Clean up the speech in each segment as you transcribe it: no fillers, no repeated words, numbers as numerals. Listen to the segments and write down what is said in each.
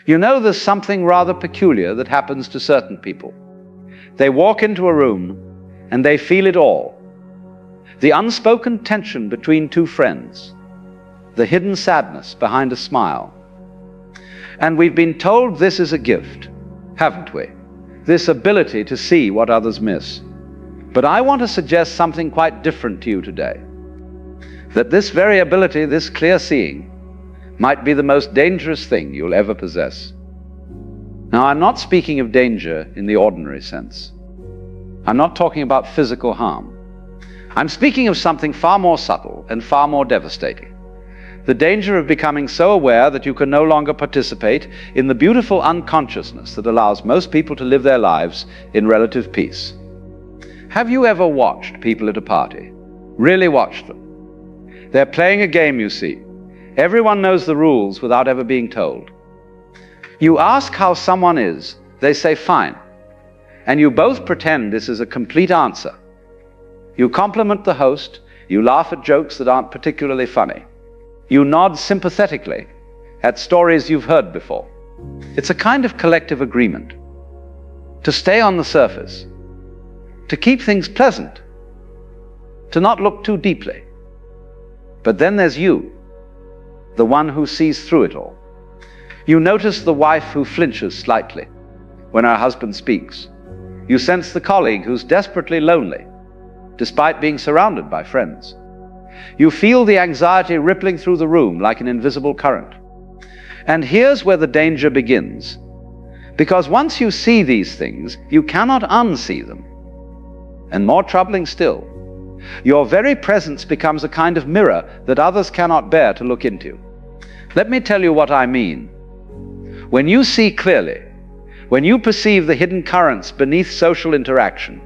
You know, there's something rather peculiar that happens to certain people. They walk into a room and they feel it all. The unspoken tension between two friends, the hidden sadness behind a smile. And we've been told this is a gift, haven't we? This ability to see what others miss. But I want to suggest something quite different to you today. That this very ability, this clear seeing, might be the most dangerous thing you'll ever possess. Now, I'm not speaking of danger in the ordinary sense. I'm not talking about physical harm. I'm speaking of something far more subtle and far more devastating. The danger of becoming so aware that you can no longer participate in the beautiful unconsciousness that allows most people to live their lives in relative peace. Have you ever watched people at a party? Really watched them? They're playing a game, you see. Everyone knows the rules without ever being told. You ask how someone is, they say fine. And you both pretend this is a complete answer. You compliment the host, you laugh at jokes that aren't particularly funny. You nod sympathetically at stories you've heard before. It's a kind of collective agreement to stay on the surface, to keep things pleasant, to not look too deeply. But then there's you, the one who sees through it all. You notice the wife who flinches slightly when her husband speaks. You sense the colleague who's desperately lonely, despite being surrounded by friends. You feel the anxiety rippling through the room like an invisible current. And here's where the danger begins. Because once you see these things, you cannot unsee them. And more troubling still, your very presence becomes a kind of mirror that others cannot bear to look into. Let me tell you what I mean. When you see clearly, when you perceive the hidden currents beneath social interaction,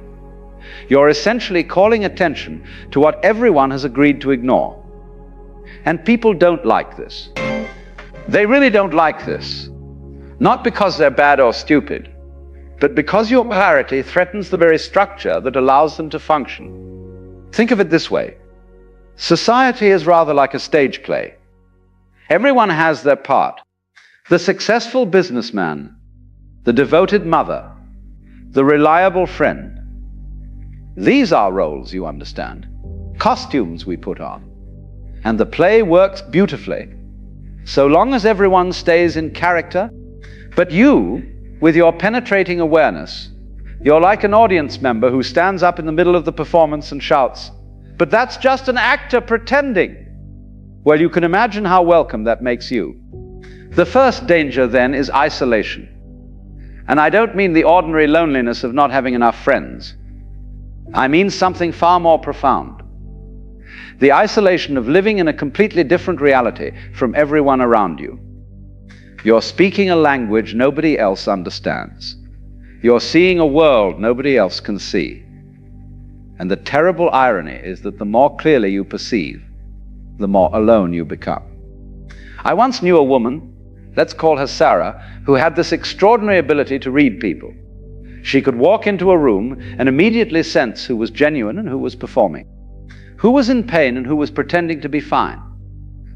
you're essentially calling attention to what everyone has agreed to ignore. And people don't like this. They really don't like this. Not because they're bad or stupid, but because your clarity threatens the very structure that allows them to function. Think of it this way. Society is rather like a stage play. Everyone has their part. The successful businessman, the devoted mother, the reliable friend. These are roles, you understand. Costumes we put on. And the play works beautifully, so long as everyone stays in character. But you, with your penetrating awareness, you're like an audience member who stands up in the middle of the performance and shouts, "But that's just an actor pretending." Well, you can imagine how welcome that makes you. The first danger, then, is isolation. And I don't mean the ordinary loneliness of not having enough friends. I mean something far more profound. The isolation of living in a completely different reality from everyone around you. You're speaking a language nobody else understands. You're seeing a world nobody else can see. And the terrible irony is that the more clearly you perceive, the more alone you become. I once knew a woman, let's call her Sarah, who had this extraordinary ability to read people. She could walk into a room and immediately sense who was genuine and who was performing, who was in pain and who was pretending to be fine,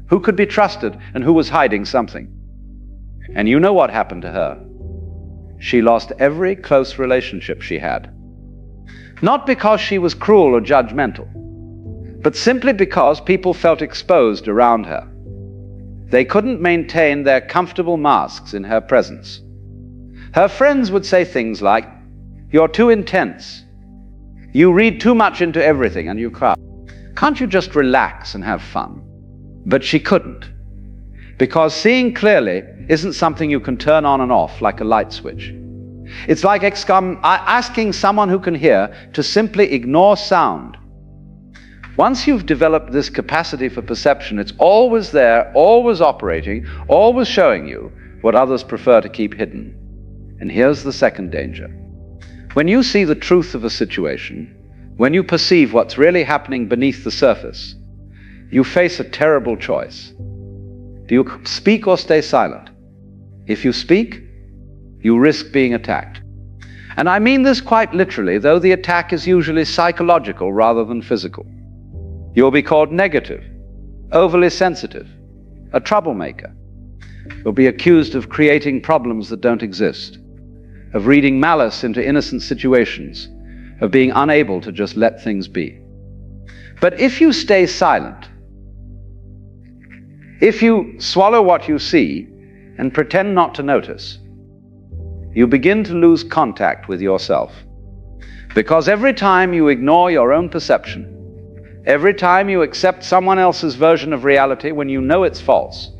who could be trusted and who was hiding something. And you know what happened to her? She lost every close relationship she had. Not because she was cruel or judgmental, but simply because people felt exposed around her. They couldn't maintain their comfortable masks in her presence. Her friends would say things like, "You're too intense. You read too much into everything," and you cry, "Can't you just relax and have fun?" But she couldn't. Because seeing clearly isn't something you can turn on and off like a light switch. It's like asking someone who can hear to simply ignore sound. Once you've developed this capacity for perception, it's always there, always operating, always showing you what others prefer to keep hidden. And here's the second danger. When you see the truth of a situation, when you perceive what's really happening beneath the surface, you face a terrible choice. Do you speak or stay silent? If you speak, you risk being attacked. And I mean this quite literally, though the attack is usually psychological rather than physical. You'll be called negative, overly sensitive, a troublemaker. You'll be accused of creating problems that don't exist, of reading malice into innocent situations, of being unable to just let things be. But if you stay silent, if you swallow what you see and pretend not to notice, you begin to lose contact with yourself. Because every time you ignore your own perception, every time you accept someone else's version of reality when you know it's false,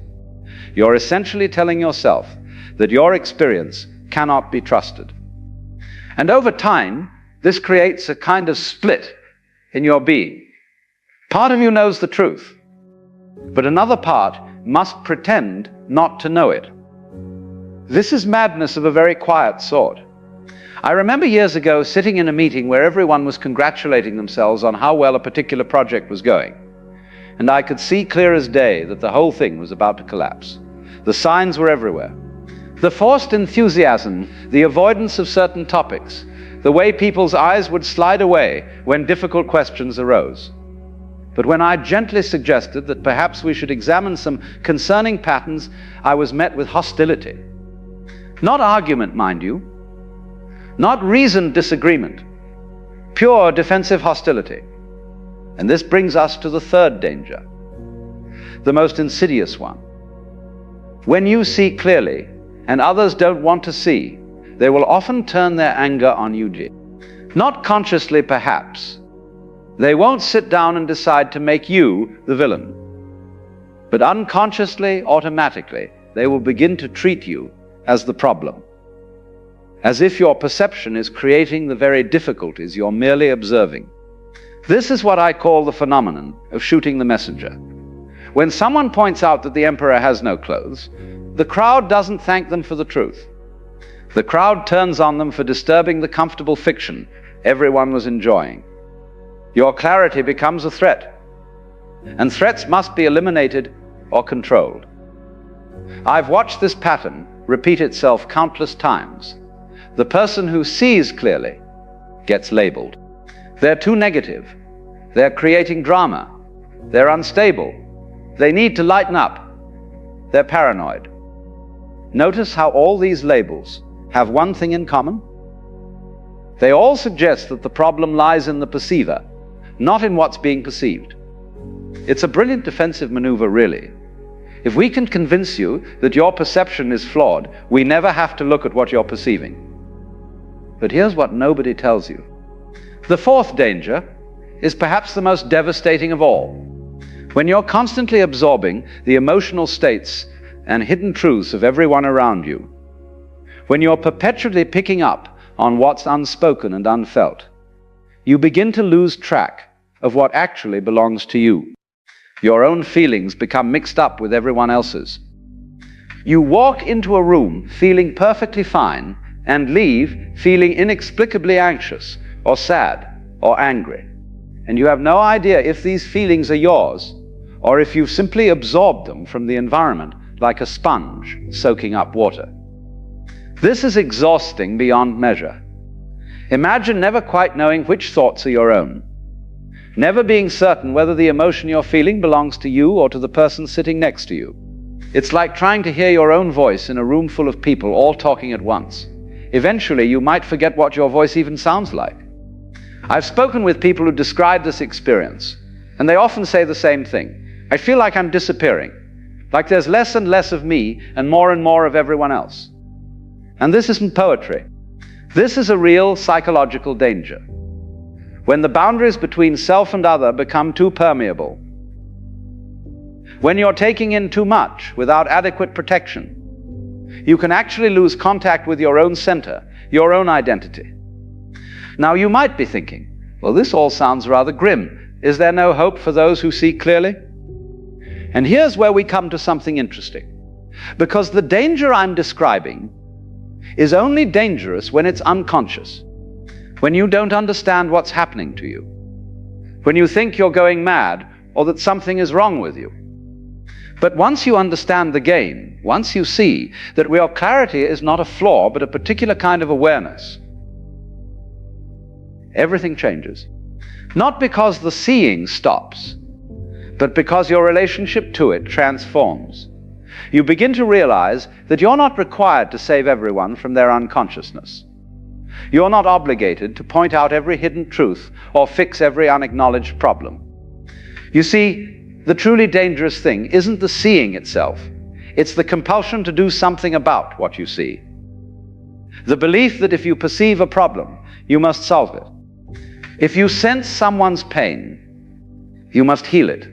you're essentially telling yourself that your experience cannot be trusted. And over time, this creates a kind of split in your being. Part of you knows the truth, but another part must pretend not to know it. This is madness of a very quiet sort. I remember years ago sitting in a meeting where everyone was congratulating themselves on how well a particular project was going. And I could see clear as day that the whole thing was about to collapse. The signs were everywhere. The forced enthusiasm, the avoidance of certain topics, the way people's eyes would slide away when difficult questions arose. But when I gently suggested that perhaps we should examine some concerning patterns, I was met with hostility. Not argument, mind you, not reasoned disagreement, pure defensive hostility. And this brings us to the third danger, the most insidious one. When you see clearly and others don't want to see, they will often turn their anger on you. Not consciously, perhaps. They won't sit down and decide to make you the villain. But unconsciously, automatically, they will begin to treat you as the problem, as if your perception is creating the very difficulties you're merely observing. This is what I call the phenomenon of shooting the messenger. When someone points out that the emperor has no clothes, the crowd doesn't thank them for the truth. The crowd turns on them for disturbing the comfortable fiction everyone was enjoying. Your clarity becomes a threat, and threats must be eliminated or controlled. I've watched this pattern repeat itself countless times. The person who sees clearly gets labeled. They're too negative. They're creating drama. They're unstable. They need to lighten up. They're paranoid. Notice how all these labels have one thing in common. They all suggest that the problem lies in the perceiver, not in what's being perceived. It's a brilliant defensive maneuver, really. If we can convince you that your perception is flawed, we never have to look at what you're perceiving. But here's what nobody tells you. The fourth danger is perhaps the most devastating of all. When you're constantly absorbing the emotional states and hidden truths of everyone around you, when you're perpetually picking up on what's unspoken and unfelt, you begin to lose track of what actually belongs to you. Your own feelings become mixed up with everyone else's. You walk into a room feeling perfectly fine and leave feeling inexplicably anxious or sad or angry. And you have no idea if these feelings are yours or if you've simply absorbed them from the environment like a sponge soaking up water. This is exhausting beyond measure. Imagine never quite knowing which thoughts are your own, never being certain whether the emotion you're feeling belongs to you or to the person sitting next to you. It's like trying to hear your own voice in a room full of people all talking at once. Eventually, you might forget what your voice even sounds like. I've spoken with people who describe this experience, and they often say the same thing. I feel like I'm disappearing, like there's less and less of me and more of everyone else. And this isn't poetry. This is a real psychological danger. When the boundaries between self and other become too permeable, when you're taking in too much without adequate protection, you can actually lose contact with your own center, your own identity. Now you might be thinking, well, this all sounds rather grim. Is there no hope for those who see clearly? And here's where we come to something interesting. Because the danger I'm describing is only dangerous when it's unconscious, when you don't understand what's happening to you, when you think you're going mad or that something is wrong with you. But once you understand the game, once you see that real clarity is not a flaw but a particular kind of awareness, everything changes. Not because the seeing stops, but because your relationship to it transforms. You begin to realize that you're not required to save everyone from their unconsciousness. You're not obligated to point out every hidden truth or fix every unacknowledged problem. You see, the truly dangerous thing isn't the seeing itself. It's the compulsion to do something about what you see. The belief that if you perceive a problem, you must solve it. If you sense someone's pain, you must heal it.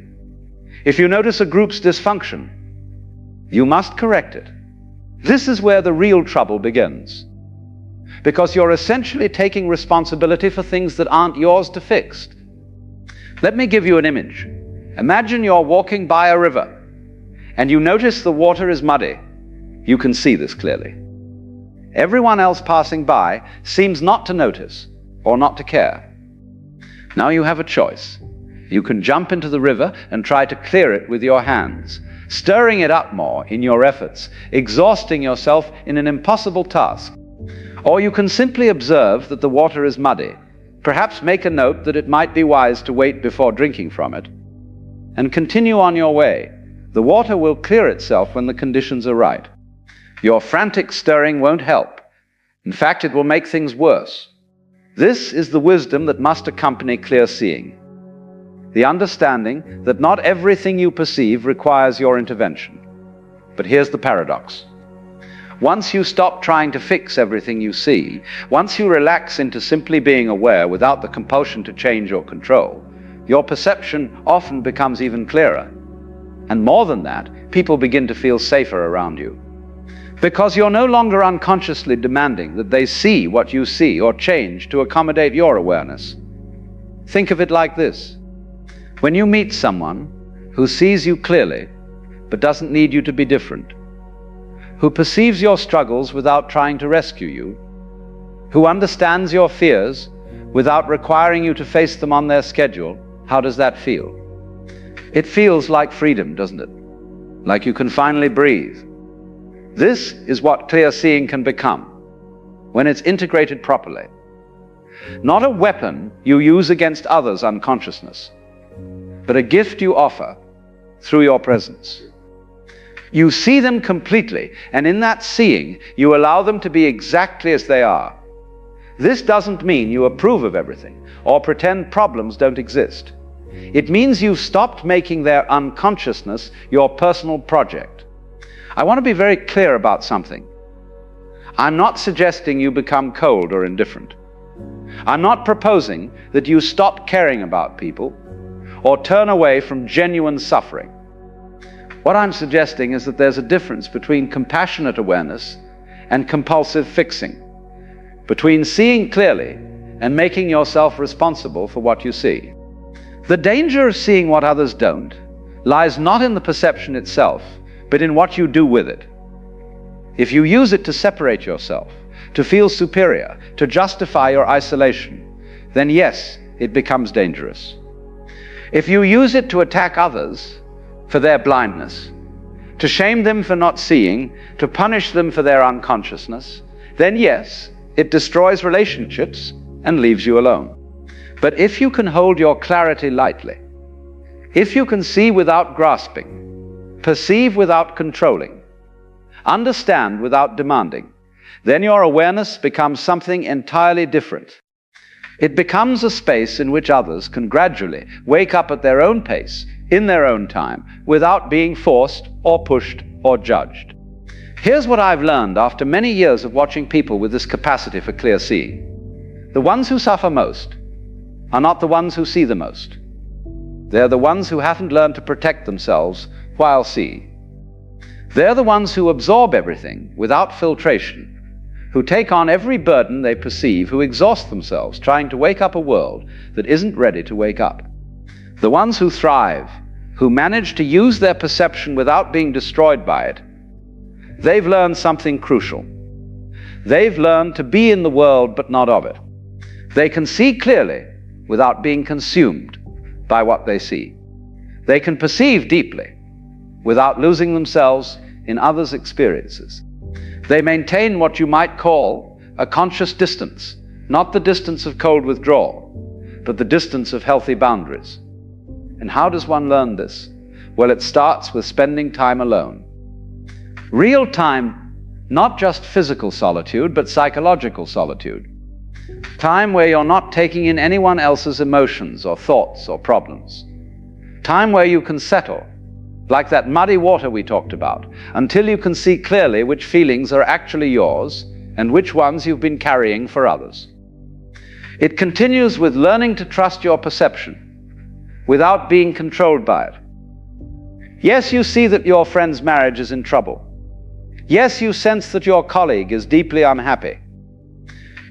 If you notice a group's dysfunction, you must correct it. This is where the real trouble begins, because you're essentially taking responsibility for things that aren't yours to fix. Let me give you an image. Imagine you're walking by a river and you notice the water is muddy. You can see this clearly. Everyone else passing by seems not to notice or not to care. Now you have a choice. You can jump into the river and try to clear it with your hands, stirring it up more in your efforts, exhausting yourself in an impossible task. Or you can simply observe that the water is muddy, perhaps make a note that it might be wise to wait before drinking from it, and continue on your way. The water will clear itself when the conditions are right. Your frantic stirring won't help. In fact, it will make things worse. This is the wisdom that must accompany clear seeing. The understanding that not everything you perceive requires your intervention. But here's the paradox. Once you stop trying to fix everything you see, once you relax into simply being aware without the compulsion to change or control, your perception often becomes even clearer. And more than that, people begin to feel safer around you. Because you're no longer unconsciously demanding that they see what you see or change to accommodate your awareness. Think of it like this. When you meet someone who sees you clearly, but doesn't need you to be different, who perceives your struggles without trying to rescue you, who understands your fears without requiring you to face them on their schedule, how does that feel? It feels like freedom, doesn't it? Like you can finally breathe. This is what clear seeing can become when it's integrated properly. Not a weapon you use against others' unconsciousness, but a gift you offer through your presence. You see them completely, and in that seeing, you allow them to be exactly as they are. This doesn't mean you approve of everything or pretend problems don't exist. It means you've stopped making their unconsciousness your personal project. I want to be very clear about something. I'm not suggesting you become cold or indifferent. I'm not proposing that you stop caring about people or turn away from genuine suffering. What I'm suggesting is that there's a difference between compassionate awareness and compulsive fixing, between seeing clearly and making yourself responsible for what you see. The danger of seeing what others don't lies not in the perception itself, but in what you do with it. If you use it to separate yourself, to feel superior, to justify your isolation, then yes, it becomes dangerous. If you use it to attack others for their blindness, to shame them for not seeing, to punish them for their unconsciousness, then yes, it destroys relationships and leaves you alone. But if you can hold your clarity lightly, if you can see without grasping, perceive without controlling, understand without demanding, then your awareness becomes something entirely different. It becomes a space in which others can gradually wake up at their own pace, in their own time, without being forced or pushed or judged. Here's what I've learned after many years of watching people with this capacity for clear seeing. The ones who suffer most are not the ones who see the most. They're the ones who haven't learned to protect themselves while seeing. They're the ones who absorb everything without filtration, who take on every burden they perceive, who exhaust themselves trying to wake up a world that isn't ready to wake up. The ones who thrive, who manage to use their perception without being destroyed by it, they've learned something crucial. They've learned to be in the world but not of it. They can see clearly without being consumed by what they see. They can perceive deeply without losing themselves in others' experiences. They maintain what you might call a conscious distance, not the distance of cold withdrawal, but the distance of healthy boundaries. And how does one learn this? Well, it starts with spending time alone. Real time, not just physical solitude, but psychological solitude. Time where you're not taking in anyone else's emotions or thoughts or problems. Time where you can settle, like that muddy water we talked about, until you can see clearly which feelings are actually yours and which ones you've been carrying for others. It continues with learning to trust your perception without being controlled by it. Yes, you see that your friend's marriage is in trouble. Yes, you sense that your colleague is deeply unhappy.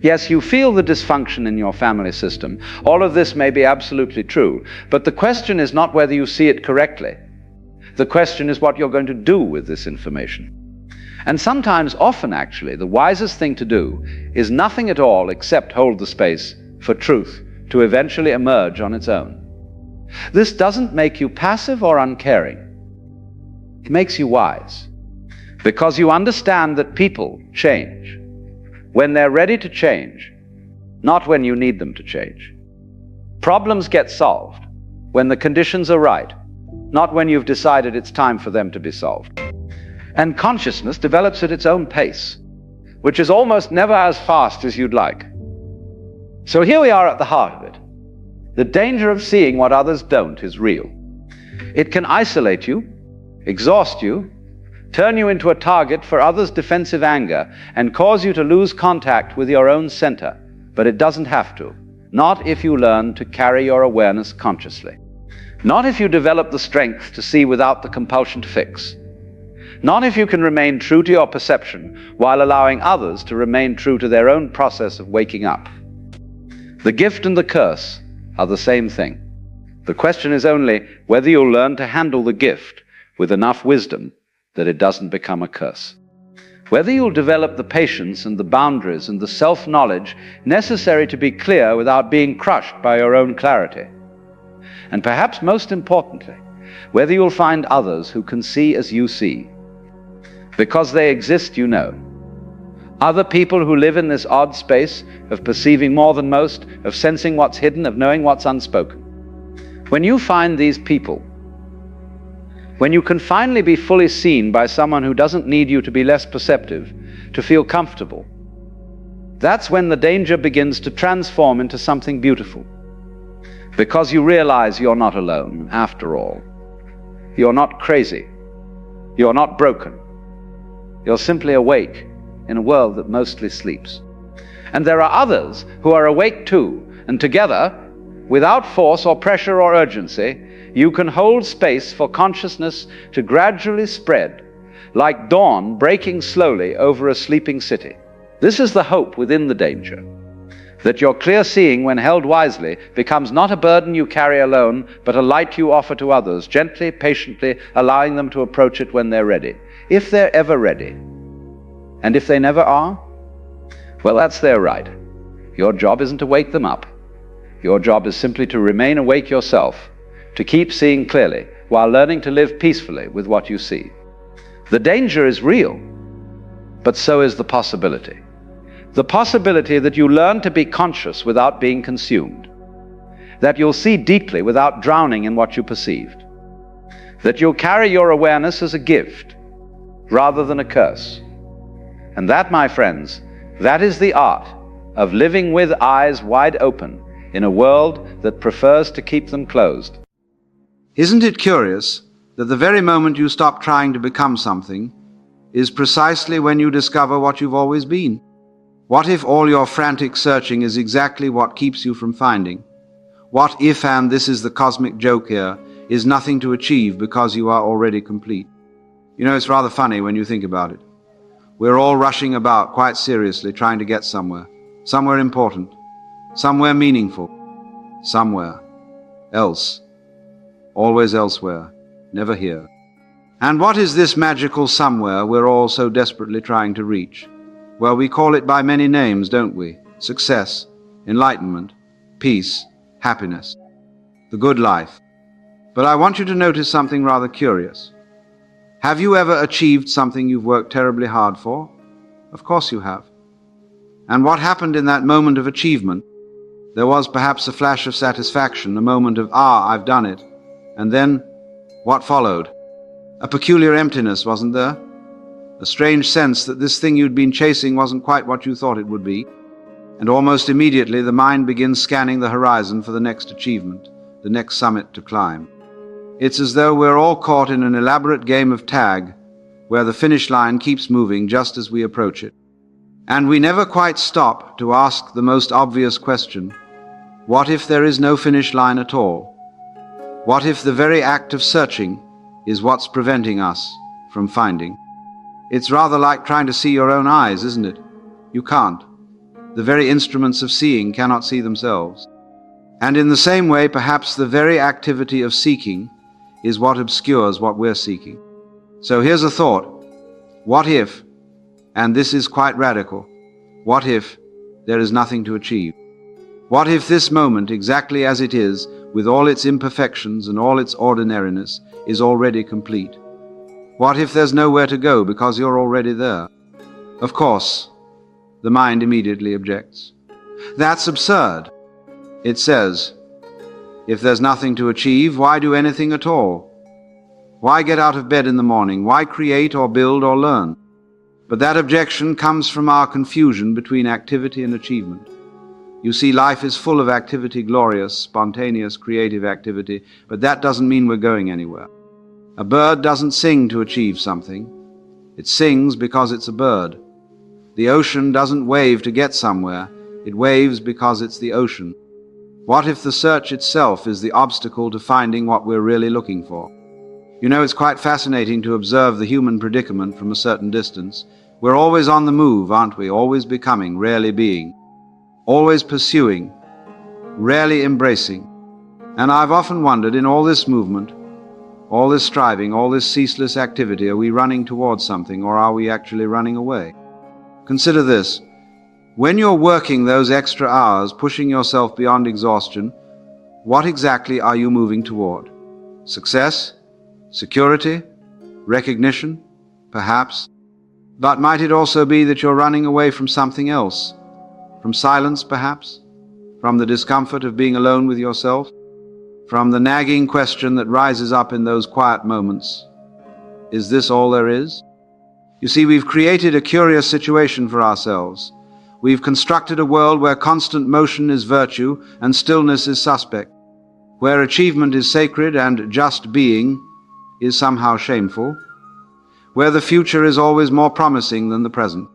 Yes, you feel the dysfunction in your family system. All of this may be absolutely true, but the question is not whether you see it correctly. The question is what you're going to do with this information. And sometimes, often actually, the wisest thing to do is nothing at all except hold the space for truth to eventually emerge on its own. This doesn't make you passive or uncaring. It makes you wise, because you understand that people change when they're ready to change, not when you need them to change. Problems get solved when the conditions are right, not when you've decided it's time for them to be solved. And consciousness develops at its own pace, which is almost never as fast as you'd like. So here we are at the heart of it. The danger of seeing what others don't is real. It can isolate you, exhaust you, turn you into a target for others' defensive anger, and cause you to lose contact with your own center. But it doesn't have to. Not if you learn to carry your awareness consciously. Not if you develop the strength to see without the compulsion to fix. Not if you can remain true to your perception while allowing others to remain true to their own process of waking up. The gift and the curse are the same thing. The question is only whether you'll learn to handle the gift with enough wisdom that it doesn't become a curse. Whether you'll develop the patience and the boundaries and the self-knowledge necessary to be clear without being crushed by your own clarity. And perhaps most importantly, whether you'll find others who can see as you see. Because they exist, you know. Other people who live in this odd space of perceiving more than most, of sensing what's hidden, of knowing what's unspoken. When you find these people, when you can finally be fully seen by someone who doesn't need you to be less perceptive, to feel comfortable, that's when the danger begins to transform into something beautiful. Because you realize you're not alone, after all. You're not crazy. You're not broken. You're simply awake in a world that mostly sleeps. And there are others who are awake too, and together, without force or pressure or urgency, you can hold space for consciousness to gradually spread, like dawn breaking slowly over a sleeping city. This is the hope within the danger, that your clear seeing, when held wisely, becomes not a burden you carry alone, but a light you offer to others, gently, patiently, allowing them to approach it when they're ready. If they're ever ready. And if they never are, well, that's their right. Your job isn't to wake them up. Your job is simply to remain awake yourself, to keep seeing clearly, while learning to live peacefully with what you see. The danger is real, but so is the possibility. The possibility that you learn to be conscious without being consumed, that you'll see deeply without drowning in what you perceived, that you'll carry your awareness as a gift rather than a curse. And that, my friends, that is the art of living with eyes wide open in a world that prefers to keep them closed. Isn't it curious that the very moment you stop trying to become something is precisely when you discover what you've always been? What if all your frantic searching is exactly what keeps you from finding? What if, and this is the cosmic joke here, is nothing to achieve because you are already complete? You know, it's rather funny when you think about it. We're all rushing about quite seriously trying to get somewhere important, somewhere meaningful, somewhere else. Always elsewhere, never here. And what is this magical somewhere we're all so desperately trying to reach? Well, we call it by many names, don't we? Success, enlightenment, peace, happiness, the good life. But I want you to notice something rather curious. Have you ever achieved something you've worked terribly hard for? Of course you have. And what happened in that moment of achievement? There was perhaps a flash of satisfaction, a moment of, I've done it. And then, what followed? A peculiar emptiness, wasn't there? a strange sense that this thing you'd been chasing wasn't quite what you thought it would be, and almost immediately the mind begins scanning the horizon for the next achievement, the next summit to climb. It's as though we're all caught in an elaborate game of tag, where the finish line keeps moving just as we approach it. And we never quite stop to ask the most obvious question: what if there is no finish line at all? What if the very act of searching is what's preventing us from finding? It's rather like trying to see your own eyes, isn't it? You can't. The very instruments of seeing cannot see themselves. And in the same way, perhaps the very activity of seeking is what obscures what we're seeking. So here's a thought. What if, and this is quite radical, what if there is nothing to achieve? What if this moment, exactly as it is, with all its imperfections and all its ordinariness, is already complete? What if there's nowhere to go because you're already there? Of course, the mind immediately objects. That's absurd. It says, if there's nothing to achieve, why do anything at all? Why get out of bed in the morning? Why create or build or learn? But that objection comes from our confusion between activity and achievement. You see, life is full of activity, glorious, spontaneous, creative activity, but that doesn't mean we're going anywhere. A bird doesn't sing to achieve something. It sings because it's a bird. The ocean doesn't wave to get somewhere. It waves because it's the ocean. What if the search itself is the obstacle to finding what we're really looking for? You know, it's quite fascinating to observe the human predicament from a certain distance. We're always on the move, aren't we? Always becoming, rarely being. Always pursuing, rarely embracing. And I've often wondered, in all this movement, all this striving, all this ceaseless activity, are we running towards something, or are we actually running away? Consider this. When you're working those extra hours, pushing yourself beyond exhaustion, what exactly are you moving toward? Success? Security? Recognition? Perhaps. But might it also be that you're running away from something else? From silence, perhaps? From the discomfort of being alone with yourself? From the nagging question that rises up in those quiet moments: is this all there is? You see, we've created a curious situation for ourselves. We've constructed a world where constant motion is virtue and stillness is suspect, where achievement is sacred and just being is somehow shameful, where the future is always more promising than the present.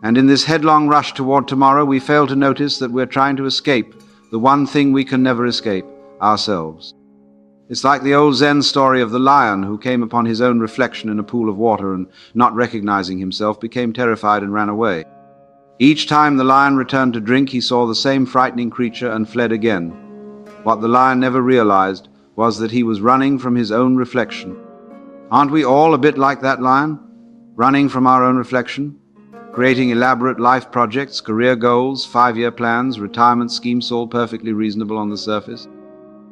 And in this headlong rush toward tomorrow, we fail to notice that we're trying to escape the one thing we can never escape, ourselves. It's like the old Zen story of the lion who came upon his own reflection in a pool of water and, not recognizing himself, became terrified and ran away. Each time the lion returned to drink, he saw the same frightening creature and fled again. What the lion never realized was that he was running from his own reflection. Aren't we all a bit like that lion, running from our own reflection, creating elaborate life projects, career goals, 5-year plans, retirement schemes, all perfectly reasonable on the surface?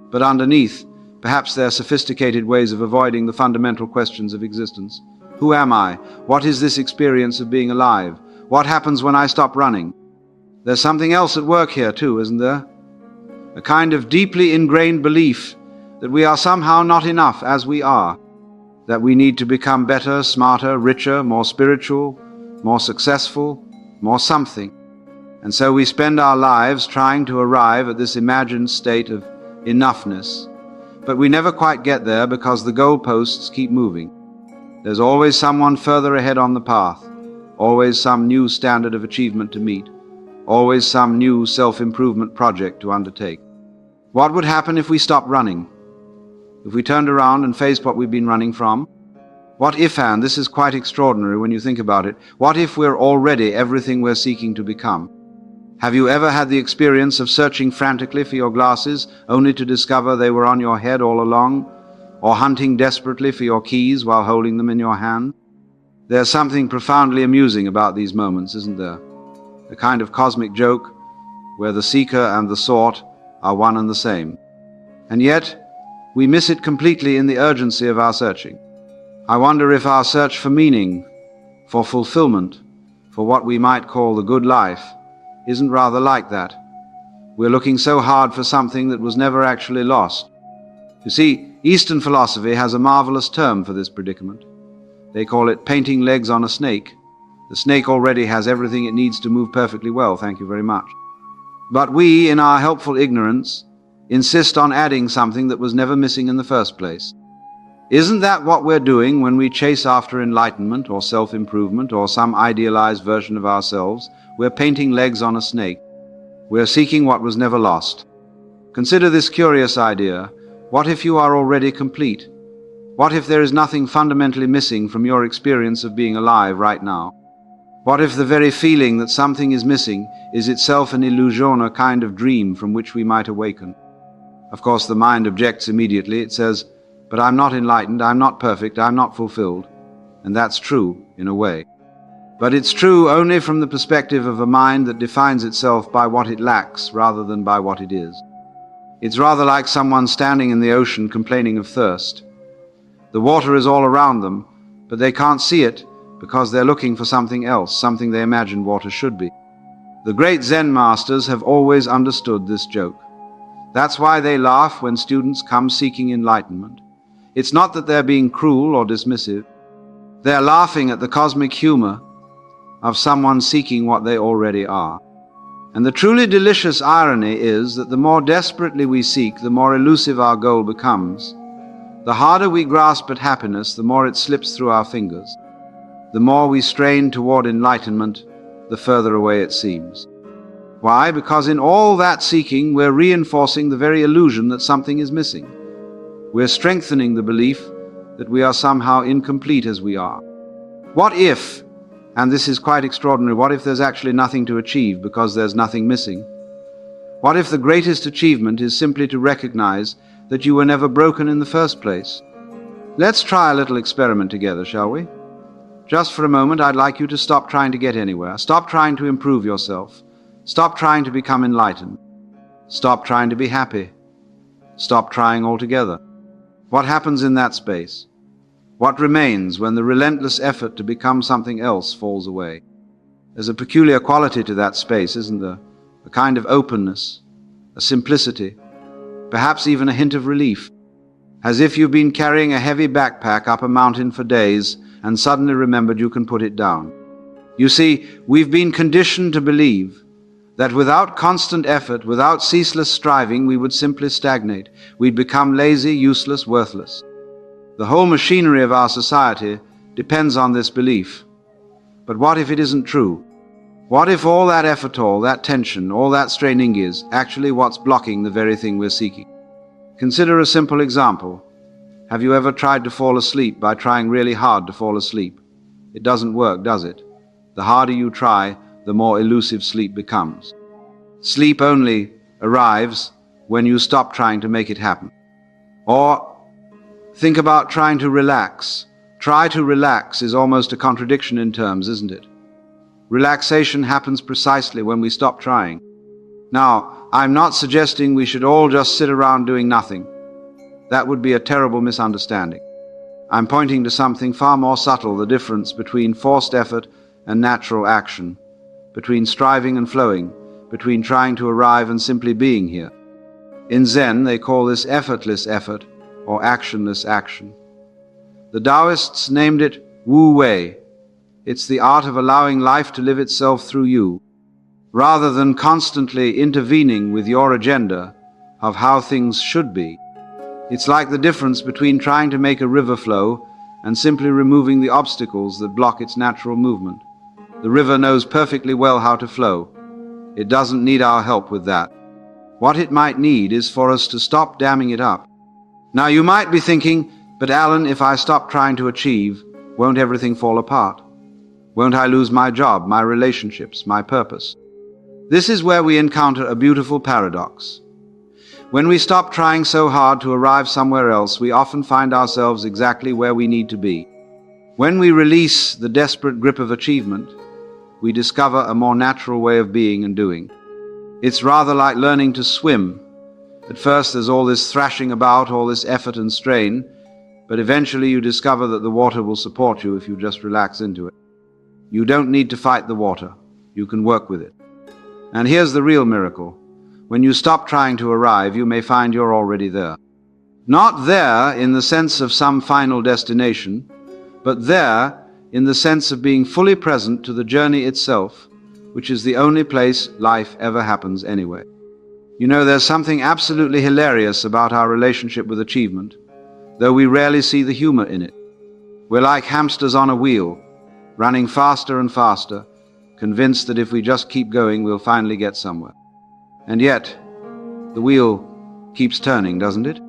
But underneath, perhaps they're sophisticated ways of avoiding the fundamental questions of existence. Who am I? What is this experience of being alive? What happens when I stop running? There's something else at work here too, isn't there? A kind of deeply ingrained belief that we are somehow not enough as we are, that we need to become better, smarter, richer, more spiritual, more successful, more something. And so we spend our lives trying to arrive at this imagined state of enoughness. But we never quite get there because the goalposts keep moving. There's always someone further ahead on the path, always some new standard of achievement to meet, always some new self-improvement project to undertake. What would happen if we stopped running? If we turned around and faced what we've been running from? What if, and this is quite extraordinary when you think about it, what if we're already everything we're seeking to become? Have you ever had the experience of searching frantically for your glasses only to discover they were on your head all along, or hunting desperately for your keys while holding them in your hand? There's something profoundly amusing about these moments, isn't there? A kind of cosmic joke where the seeker and the sought are one and the same. And yet, we miss it completely in the urgency of our searching. I wonder if our search for meaning, for fulfillment, for what we might call the good life, isn't rather like that. We're looking so hard for something that was never actually lost. You see, Eastern philosophy has a marvelous term for this predicament. They call it painting legs on a snake. The snake already has everything it needs to move perfectly well, thank you very much. But we, in our helpful ignorance, insist on adding something that was never missing in the first place. Isn't that what we're doing when we chase after enlightenment or self-improvement or some idealized version of ourselves? We're painting legs on a snake. We're seeking what was never lost. Consider this curious idea. What if you are already complete? What if there is nothing fundamentally missing from your experience of being alive right now? What if the very feeling that something is missing is itself an illusion, a kind of dream from which we might awaken? Of course, the mind objects immediately. It says, but I'm not enlightened, I'm not perfect, I'm not fulfilled. And that's true, in a way. But it's true only from the perspective of a mind that defines itself by what it lacks rather than by what it is. It's rather like someone standing in the ocean complaining of thirst. The water is all around them, but they can't see it because they're looking for something else, something they imagine water should be. The great Zen masters have always understood this joke. That's why they laugh when students come seeking enlightenment. It's not that they're being cruel or dismissive. They're laughing at the cosmic humor of someone seeking what they already are. And the truly delicious irony is that the more desperately we seek, the more elusive our goal becomes. The harder we grasp at happiness, the more it slips through our fingers. The more we strain toward enlightenment, the further away it seems. Why? Because in all that seeking, we're reinforcing the very illusion that something is missing. We're strengthening the belief that we are somehow incomplete as we are. What if, and this is quite extraordinary, what if there's actually nothing to achieve because there's nothing missing? What if the greatest achievement is simply to recognize that you were never broken in the first place? Let's try a little experiment together, shall we? Just for a moment, I'd like you to stop trying to get anywhere. Stop trying to improve yourself. Stop trying to become enlightened. Stop trying to be happy. Stop trying altogether. What happens in that space? What remains when the relentless effort to become something else falls away? There's a peculiar quality to that space, isn't there? A kind of openness, a simplicity, perhaps even a hint of relief, as if you've been carrying a heavy backpack up a mountain for days and suddenly remembered you can put it down. You see, we've been conditioned to believe that without constant effort, without ceaseless striving, we would simply stagnate. We'd become lazy, useless, worthless. The whole machinery of our society depends on this belief. But what if it isn't true? What if all that effort, all that tension, all that straining is actually what's blocking the very thing we're seeking? Consider a simple example. Have you ever tried to fall asleep by trying really hard to fall asleep? It doesn't work, does it? The harder you try, the more elusive sleep becomes. Sleep only arrives when you stop trying to make it happen. Or think about trying to relax. Try to relax is almost a contradiction in terms, isn't it? Relaxation happens precisely when we stop trying. Now, I'm not suggesting we should all just sit around doing nothing. That would be a terrible misunderstanding. I'm pointing to something far more subtle, the difference between forced effort and natural action, between striving and flowing, between trying to arrive and simply being here. In Zen, they call this effortless effort or actionless action. The Taoists named it Wu Wei. It's the art of allowing life to live itself through you, rather than constantly intervening with your agenda of how things should be. It's like the difference between trying to make a river flow and simply removing the obstacles that block its natural movement. The river knows perfectly well how to flow. It doesn't need our help with that. What it might need is for us to stop damming it up. Now you might be thinking, but Alan, if I stop trying to achieve, won't everything fall apart? Won't I lose my job, my relationships, my purpose? This is where we encounter a beautiful paradox. When we stop trying so hard to arrive somewhere else, we often find ourselves exactly where we need to be. When we release the desperate grip of achievement, we discover a more natural way of being and doing. It's rather like learning to swim. At first there's all this thrashing about, all this effort and strain, but eventually you discover that the water will support you if you just relax into it. You don't need to fight the water. You can work with it. And here's the real miracle. When you stop trying to arrive, you may find you're already there. Not there in the sense of some final destination, but there, in the sense of being fully present to the journey itself, which is the only place life ever happens anyway. You know, there's something absolutely hilarious about our relationship with achievement, though we rarely see the humor in it. We're like hamsters on a wheel, running faster and faster, convinced that if we just keep going, we'll finally get somewhere. And yet, the wheel keeps turning, doesn't it?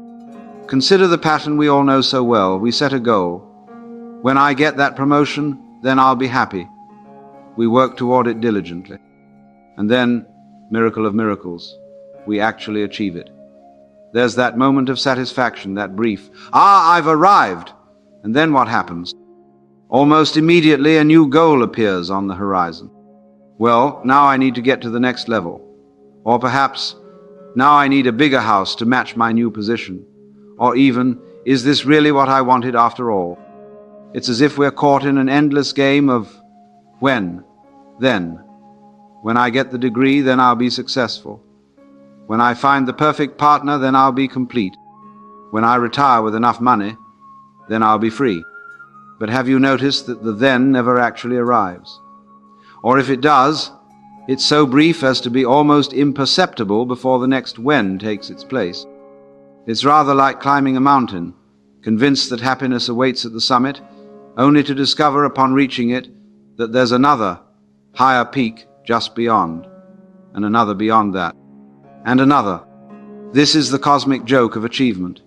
Consider the pattern we all know so well. We set a goal. When I get that promotion, then I'll be happy. We work toward it diligently. And then, miracle of miracles, we actually achieve it. There's that moment of satisfaction, that brief, I've arrived! And then what happens? Almost immediately a new goal appears on the horizon. Well, now I need to get to the next level. Or perhaps, now I need a bigger house to match my new position. Or even, is this really what I wanted after all? It's as if we're caught in an endless game of when, then. When I get the degree, then I'll be successful. When I find the perfect partner, then I'll be complete. When I retire with enough money, then I'll be free. But have you noticed that the then never actually arrives? Or if it does, it's so brief as to be almost imperceptible before the next when takes its place. It's rather like climbing a mountain, convinced that happiness awaits at the summit, only to discover upon reaching it that there's another, higher peak just beyond, and another beyond that, and another. This is the cosmic joke of achievement.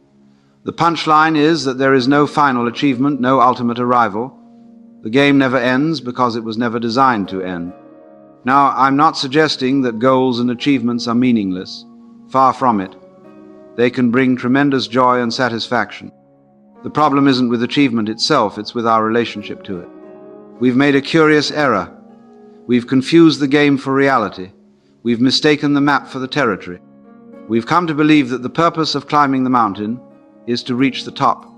The punchline is that there is no final achievement, no ultimate arrival. The game never ends because it was never designed to end. Now, I'm not suggesting that goals and achievements are meaningless. Far from it. They can bring tremendous joy and satisfaction. The problem isn't with achievement itself, it's with our relationship to it. We've made a curious error. We've confused the game for reality. We've mistaken the map for the territory. We've come to believe that the purpose of climbing the mountain is to reach the top,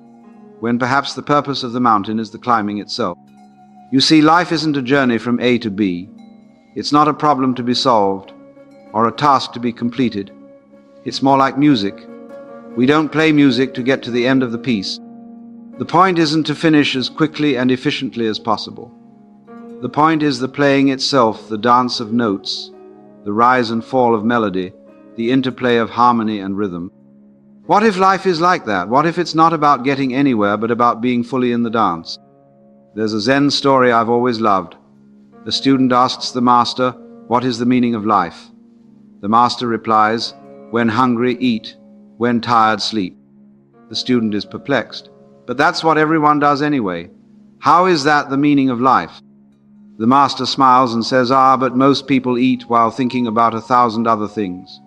when perhaps the purpose of the mountain is the climbing itself. You see, life isn't a journey from A to B. It's not a problem to be solved, or a task to be completed. It's more like music. We don't play music to get to the end of the piece. The point isn't to finish as quickly and efficiently as possible. The point is the playing itself, the dance of notes, the rise and fall of melody, the interplay of harmony and rhythm. What if life is like that? What if it's not about getting anywhere, but about being fully in the dance? There's a Zen story I've always loved. The student asks the master, "What is the meaning of life?" The master replies, "When hungry, eat. When tired, sleep." The student is perplexed. But that's what everyone does anyway. How is that the meaning of life? The master smiles and says, but most people eat while thinking about 1,000 other things.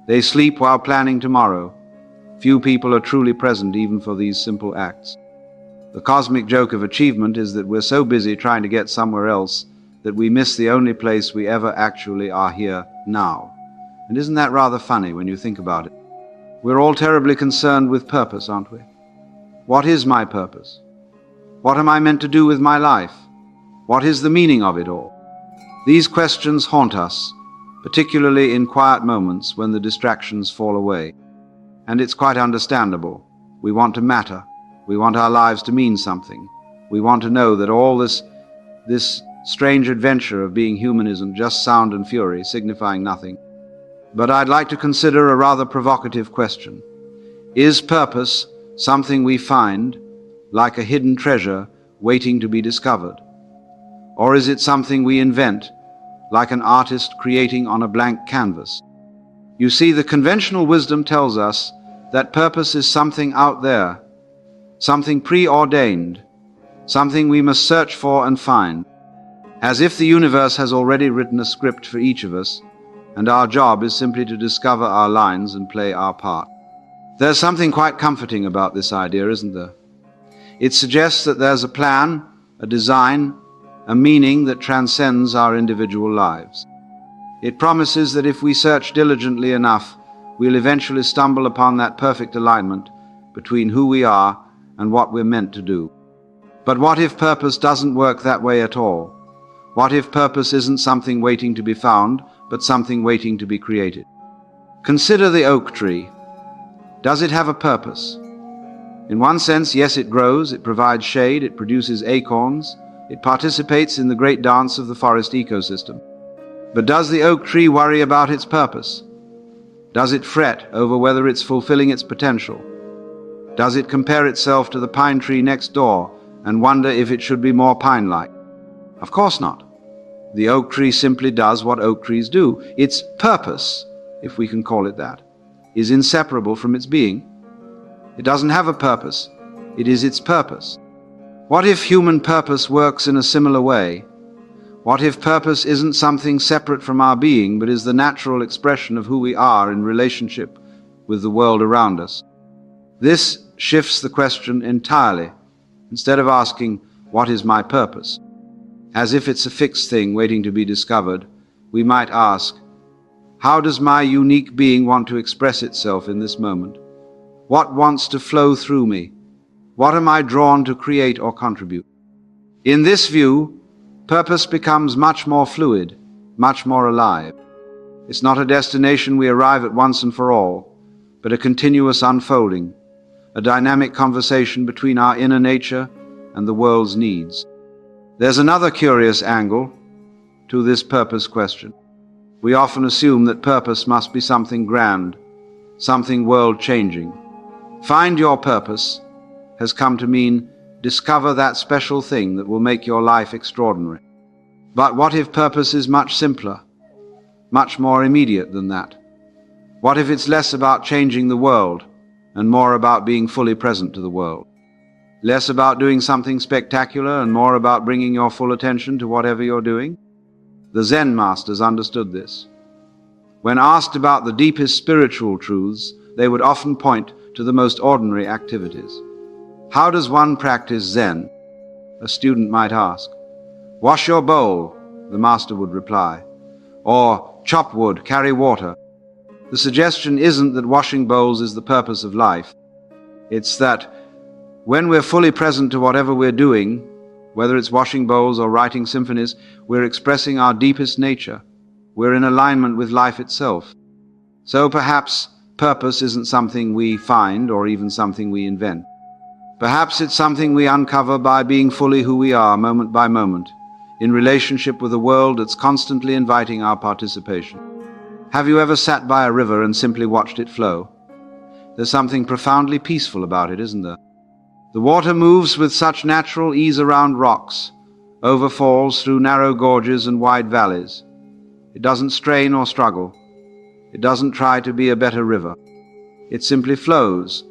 They sleep while planning tomorrow. Few people are truly present even for these simple acts. The cosmic joke of achievement is that we're so busy trying to get somewhere else that we miss the only place we ever actually are here now. And isn't that rather funny when you think about it? We're all terribly concerned with purpose, aren't we? What is my purpose? What am I meant to do with my life? What is the meaning of it all? These questions haunt us, particularly in quiet moments when the distractions fall away. And it's quite understandable. We want to matter. We want our lives to mean something. We want to know that all this strange adventure of being human isn't just sound and fury, signifying nothing. But I'd like to consider a rather provocative question. Is purpose something we find, like a hidden treasure waiting to be discovered? Or is it something we invent, like an artist creating on a blank canvas? You see, the conventional wisdom tells us that purpose is something out there, something preordained, something we must search for and find, as if the universe has already written a script for each of us, and our job is simply to discover our lines and play our part. There's something quite comforting about this idea, isn't there? It suggests that there's a plan, a design, a meaning that transcends our individual lives. It promises that if we search diligently enough, we'll eventually stumble upon that perfect alignment between who we are and what we're meant to do. But what if purpose doesn't work that way at all? What if purpose isn't something waiting to be found, but something waiting to be created? Consider the oak tree. Does it have a purpose? In one sense, yes, it grows, it provides shade, it produces acorns, it participates in the great dance of the forest ecosystem. But does the oak tree worry about its purpose? Does it fret over whether it's fulfilling its potential? Does it compare itself to the pine tree next door and wonder if it should be more pine-like? Of course not. The oak tree simply does what oak trees do. Its purpose, if we can call it that, is inseparable from its being. It doesn't have a purpose. It is its purpose. What if human purpose works in a similar way? What if purpose isn't something separate from our being, but is the natural expression of who we are in relationship with the world around us? This shifts the question entirely. Instead of asking, "What is my purpose?" as if it's a fixed thing waiting to be discovered, we might ask, "How does my unique being want to express itself in this moment? What wants to flow through me? What am I drawn to create or contribute?" In this view, purpose becomes much more fluid, much more alive. It's not a destination we arrive at once and for all, but a continuous unfolding, a dynamic conversation between our inner nature and the world's needs. There's another curious angle to this purpose question. We often assume that purpose must be something grand, something world-changing. Find your purpose has come to mean discover that special thing that will make your life extraordinary. But what if purpose is much simpler, much more immediate than that? What if it's less about changing the world and more about being fully present to the world? Less about doing something spectacular and more about bringing your full attention to whatever you're doing? The Zen masters understood this. When asked about the deepest spiritual truths, they would often point to the most ordinary activities. How does one practice Zen? A student might ask. Wash your bowl, the master would reply. Or chop wood, carry water. The suggestion isn't that washing bowls is the purpose of life. It's that when we're fully present to whatever we're doing, whether it's washing bowls or writing symphonies, we're expressing our deepest nature. We're in alignment with life itself. So perhaps purpose isn't something we find or even something we invent. Perhaps it's something we uncover by being fully who we are, moment by moment, in relationship with a world that's constantly inviting our participation. Have you ever sat by a river and simply watched it flow? There's something profoundly peaceful about it, isn't there? The water moves with such natural ease around rocks, over falls, through narrow gorges and wide valleys. It doesn't strain or struggle. It doesn't try to be a better river. It simply flows,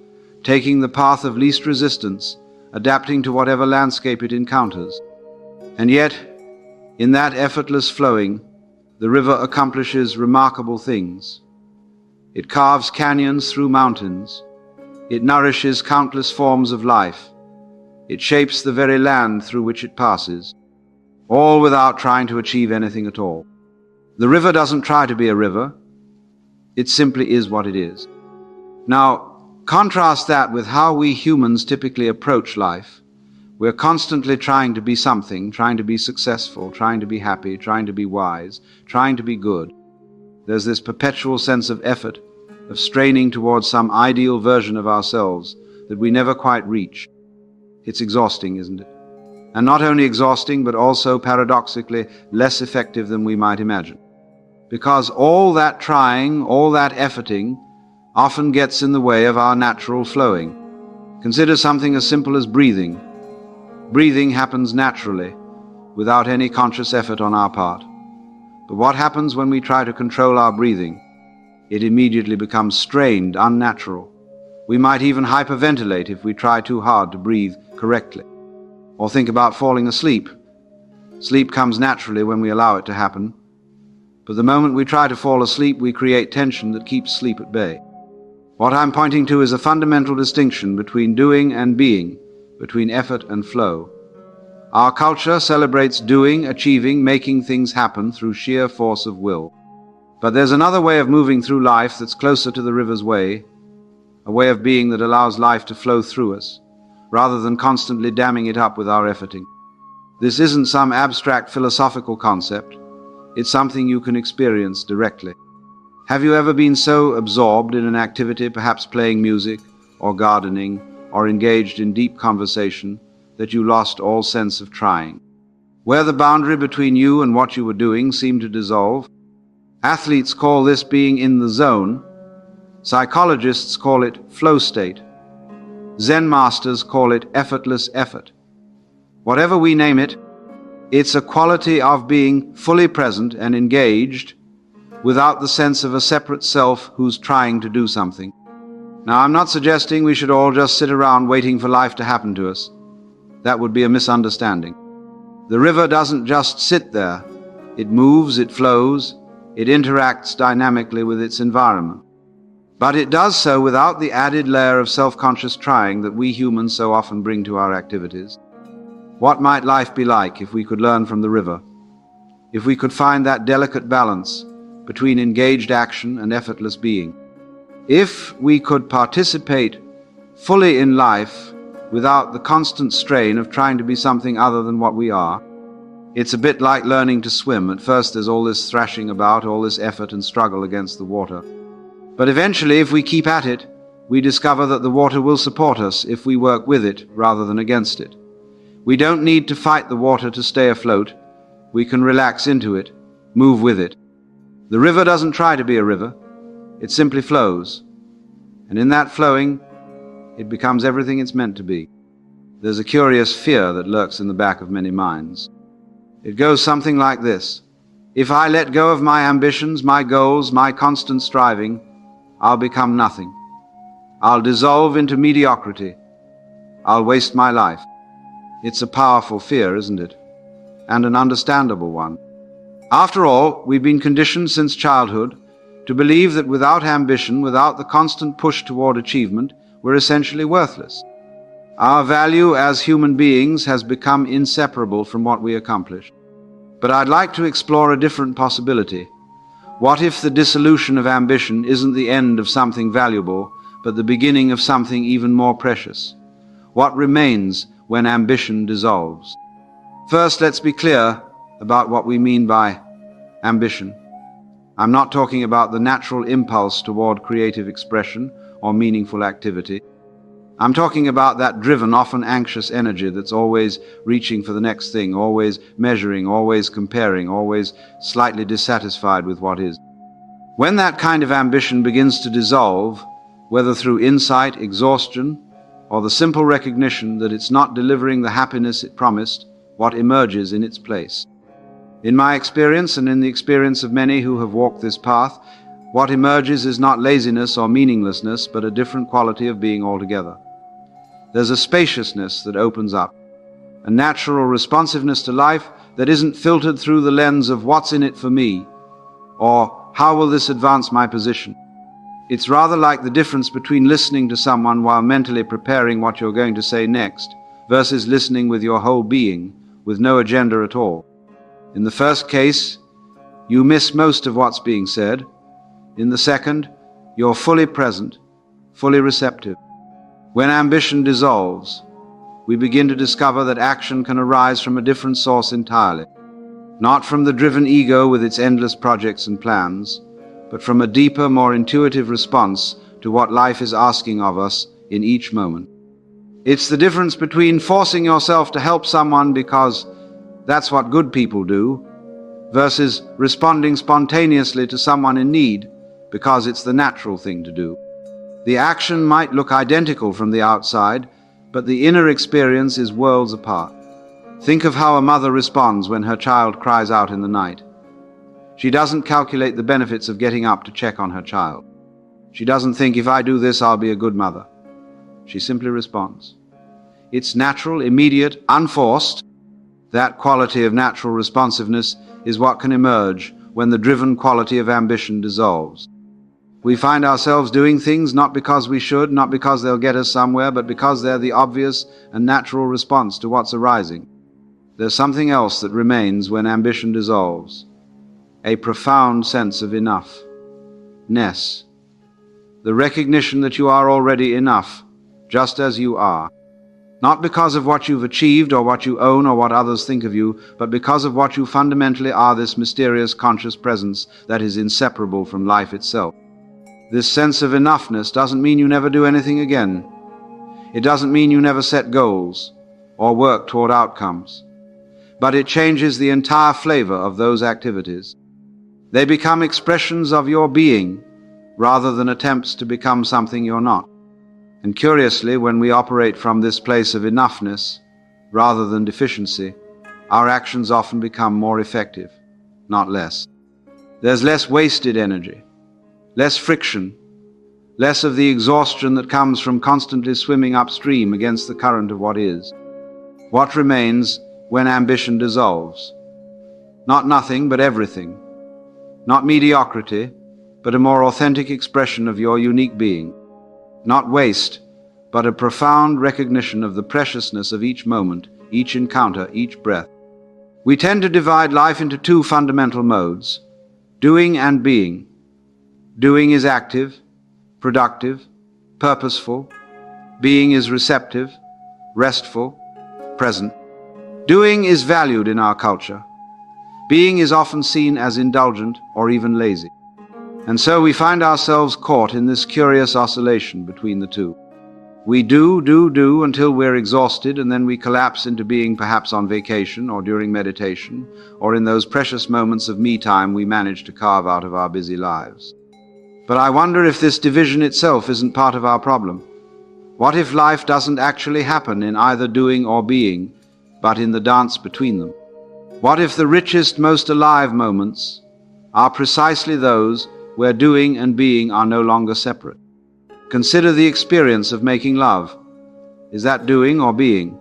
taking the path of least resistance, adapting to whatever landscape it encounters. And yet, in that effortless flowing, the river accomplishes remarkable things. It carves canyons through mountains. It nourishes countless forms of life. It shapes the very land through which it passes, all without trying to achieve anything at all. The river doesn't try to be a river. It simply is what it is. Now, contrast that with how we humans typically approach life. We're constantly trying to be something, trying to be successful, trying to be happy, trying to be wise, trying to be good. There's this perpetual sense of effort, of straining towards some ideal version of ourselves that we never quite reach. It's exhausting, isn't it? And not only exhausting, but also paradoxically less effective than we might imagine. Because all that trying, all that efforting, often gets in the way of our natural flowing. Consider something as simple as breathing. Breathing happens naturally, without any conscious effort on our part. But what happens when we try to control our breathing? It immediately becomes strained, unnatural. We might even hyperventilate if we try too hard to breathe correctly. Or think about falling asleep. Sleep comes naturally when we allow it to happen. But the moment we try to fall asleep, we create tension that keeps sleep at bay. What I'm pointing to is a fundamental distinction between doing and being, between effort and flow. Our culture celebrates doing, achieving, making things happen through sheer force of will. But there's another way of moving through life that's closer to the river's way, a way of being that allows life to flow through us, rather than constantly damming it up with our efforting. This isn't some abstract philosophical concept. It's something you can experience directly. Have you ever been so absorbed in an activity, perhaps playing music, or gardening, or engaged in deep conversation that you lost all sense of trying. Where the boundary between you and what you were doing seemed to dissolve, athletes call this being in the zone. Psychologists call it flow state. Zen masters call it effortless effort. Whatever we name it, it's a quality of being fully present and engaged without the sense of a separate self who's trying to do something. Now, I'm not suggesting we should all just sit around waiting for life to happen to us. That would be a misunderstanding. The river doesn't just sit there. It moves, it flows, it interacts dynamically with its environment. But it does so without the added layer of self-conscious trying that we humans so often bring to our activities. What might life be like if we could learn from the river? If we could find that delicate balance between engaged action and effortless being? If we could participate fully in life without the constant strain of trying to be something other than what we are? It's a bit like learning to swim. At first there's all this thrashing about, all this effort and struggle against the water. But eventually, if we keep at it, we discover that the water will support us if we work with it rather than against it. We don't need to fight the water to stay afloat. We can relax into it, move with it. The river doesn't try to be a river. It simply flows. And in that flowing, it becomes everything it's meant to be. There's a curious fear that lurks in the back of many minds. It goes something like this. If I let go of my ambitions, my goals, my constant striving, I'll become nothing. I'll dissolve into mediocrity. I'll waste my life. It's a powerful fear, isn't it? And an understandable one. After all, we've been conditioned since childhood to believe that without ambition, without the constant push toward achievement, we're essentially worthless. Our value as human beings has become inseparable from what we accomplish. But I'd like to explore a different possibility. What if the dissolution of ambition isn't the end of something valuable, but the beginning of something even more precious? What remains when ambition dissolves? First, let's be clear about what we mean by ambition. I'm not talking about the natural impulse toward creative expression or meaningful activity. I'm talking about that driven, often anxious energy that's always reaching for the next thing, always measuring, always comparing, always slightly dissatisfied with what is. When that kind of ambition begins to dissolve, whether through insight, exhaustion, or the simple recognition that it's not delivering the happiness it promised, what emerges in its place? In my experience, and in the experience of many who have walked this path, what emerges is not laziness or meaninglessness, but a different quality of being altogether. There's a spaciousness that opens up, a natural responsiveness to life that isn't filtered through the lens of what's in it for me, or how will this advance my position. It's rather like the difference between listening to someone while mentally preparing what you're going to say next, versus listening with your whole being, with no agenda at all. In the first case, you miss most of what's being said. In the second, you're fully present, fully receptive. When ambition dissolves, we begin to discover that action can arise from a different source entirely, not from the driven ego with its endless projects and plans, but from a deeper, more intuitive response to what life is asking of us in each moment. It's the difference between forcing yourself to help someone because that's what good people do, versus responding spontaneously to someone in need because it's the natural thing to do. The action might look identical from the outside, but the inner experience is worlds apart. Think of how a mother responds when her child cries out in the night. She doesn't calculate the benefits of getting up to check on her child. She doesn't think, if I do this, I'll be a good mother. She simply responds. It's natural, immediate, unforced. That quality of natural responsiveness is what can emerge when the driven quality of ambition dissolves. We find ourselves doing things not because we should, not because they'll get us somewhere, but because they're the obvious and natural response to what's arising. There's something else that remains when ambition dissolves. A profound sense of enough-ness. The recognition that you are already enough, just as you are. Not because of what you've achieved or what you own or what others think of you, but because of what you fundamentally are, this mysterious conscious presence that is inseparable from life itself. This sense of enoughness doesn't mean you never do anything again. It doesn't mean you never set goals or work toward outcomes, but it changes the entire flavor of those activities. They become expressions of your being rather than attempts to become something you're not. And curiously, when we operate from this place of enoughness rather than deficiency, our actions often become more effective, not less. There's less wasted energy, less friction, less of the exhaustion that comes from constantly swimming upstream against the current of what is. What remains when ambition dissolves? Not nothing, but everything. Not mediocrity, but a more authentic expression of your unique being. Not waste, but a profound recognition of the preciousness of each moment, each encounter, each breath. We tend to divide life into two fundamental modes, doing and being. Doing is active, productive, purposeful. Being is receptive, restful, present. Doing is valued in our culture. Being is often seen as indulgent or even lazy. And so we find ourselves caught in this curious oscillation between the two. We do until we're exhausted, and then we collapse into being, perhaps on vacation or during meditation, or in those precious moments of me time we manage to carve out of our busy lives. But I wonder if this division itself isn't part of our problem. What if life doesn't actually happen in either doing or being, but in the dance between them? What if the richest, most alive moments are precisely those where doing and being are no longer separate? Consider the experience of making love. Is that doing or being?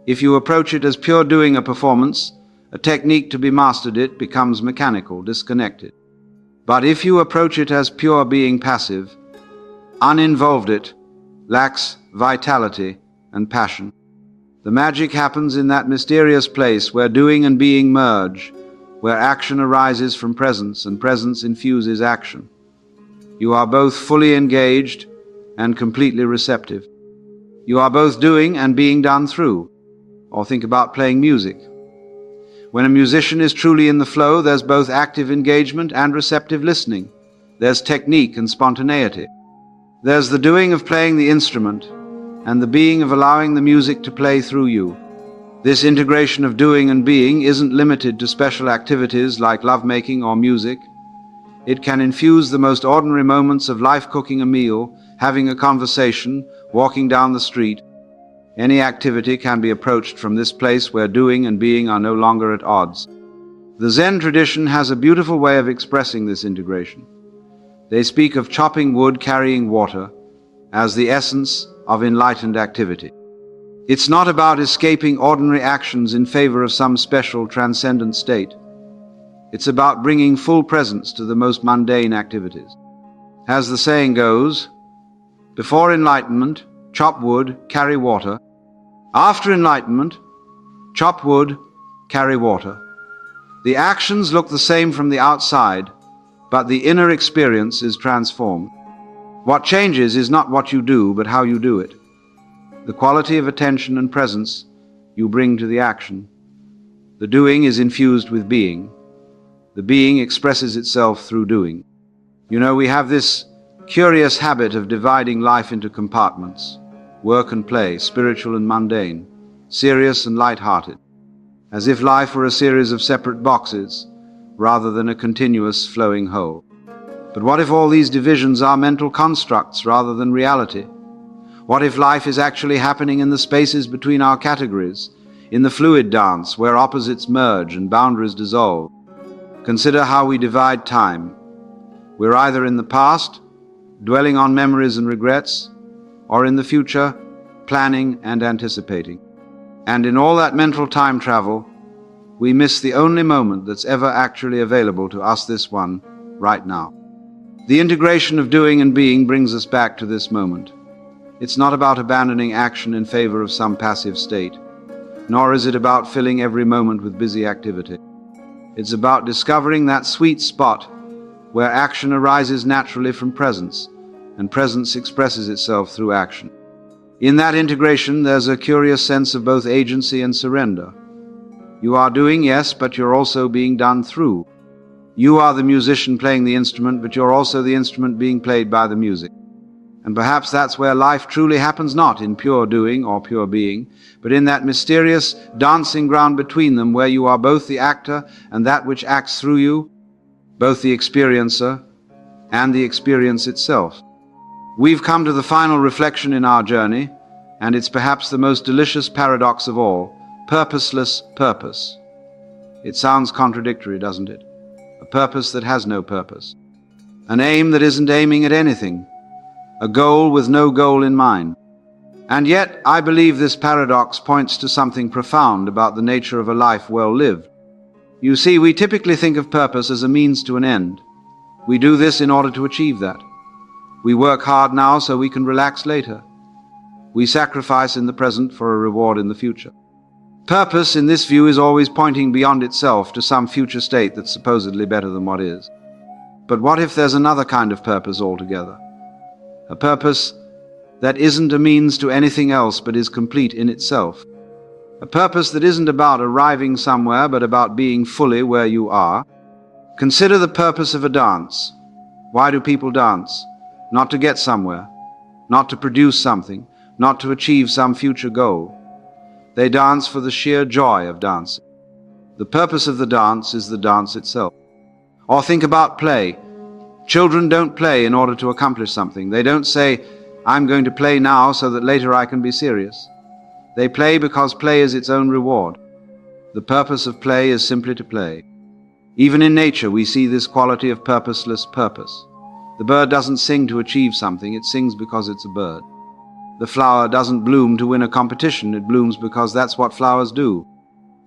If you approach it as pure doing, a performance, a technique to be mastered, it becomes mechanical, disconnected. But if you approach it as pure being, passive, uninvolved, it lacks vitality and passion. The magic happens in that mysterious place where doing and being merge, where action arises from presence and presence infuses action. You are both fully engaged and completely receptive. You are both doing and being done through. Or think about playing music. When a musician is truly in the flow, there's both active engagement and receptive listening. There's technique and spontaneity. There's the doing of playing the instrument and the being of allowing the music to play through you. This integration of doing and being isn't limited to special activities like lovemaking or music. It can infuse the most ordinary moments of life: cooking a meal, having a conversation, walking down the street. Any activity can be approached from this place where doing and being are no longer at odds. The Zen tradition has a beautiful way of expressing this integration. They speak of chopping wood, carrying water, as the essence of enlightened activity. It's not about escaping ordinary actions in favor of some special transcendent state. It's about bringing full presence to the most mundane activities. As the saying goes, before enlightenment, chop wood, carry water. After enlightenment, chop wood, carry water. The actions look the same from the outside, but the inner experience is transformed. What changes is not what you do, but how you do it. The quality of attention and presence you bring to the action. The doing is infused with being. The being expresses itself through doing. You know, we have this curious habit of dividing life into compartments: work and play, spiritual and mundane, serious and light-hearted, as if life were a series of separate boxes rather than a continuous flowing whole. But what if all these divisions are mental constructs rather than reality? What if life is actually happening in the spaces between our categories, in the fluid dance where opposites merge and boundaries dissolve? Consider how we divide time. We're either in the past, dwelling on memories and regrets, or in the future, planning and anticipating. And in all that mental time travel, we miss the only moment that's ever actually available to us, this one, right now. The integration of doing and being brings us back to this moment. It's not about abandoning action in favor of some passive state, nor is it about filling every moment with busy activity. It's about discovering that sweet spot where action arises naturally from presence, and presence expresses itself through action. In that integration, there's a curious sense of both agency and surrender. You are doing, yes, but you're also being done through. You are the musician playing the instrument, but you're also the instrument being played by the music. And perhaps that's where life truly happens, not in pure doing or pure being, but in that mysterious dancing ground between them, where you are both the actor and that which acts through you, both the experiencer and the experience itself. We've come to the final reflection in our journey, and it's perhaps the most delicious paradox of all: purposeless purpose. It sounds contradictory, doesn't it? A purpose that has no purpose. An aim that isn't aiming at anything. A goal with no goal in mind. And yet, I believe this paradox points to something profound about the nature of a life well lived. You see, we typically think of purpose as a means to an end. We do this in order to achieve that. We work hard now so we can relax later. We sacrifice in the present for a reward in the future. Purpose, in this view, is always pointing beyond itself to some future state that's supposedly better than what is. But what if there's another kind of purpose altogether? A purpose that isn't a means to anything else but is complete in itself. A purpose that isn't about arriving somewhere but about being fully where you are. Consider the purpose of a dance. Why do people dance? Not to get somewhere, not to produce something, not to achieve some future goal. They dance for the sheer joy of dancing. The purpose of the dance is the dance itself. Or think about play. Children don't play in order to accomplish something. They don't say, "I'm going to play now so that later I can be serious." They play because play is its own reward. The purpose of play is simply to play. Even in nature we see this quality of purposeless purpose. The bird doesn't sing to achieve something, it sings because it's a bird. The flower doesn't bloom to win a competition, it blooms because that's what flowers do.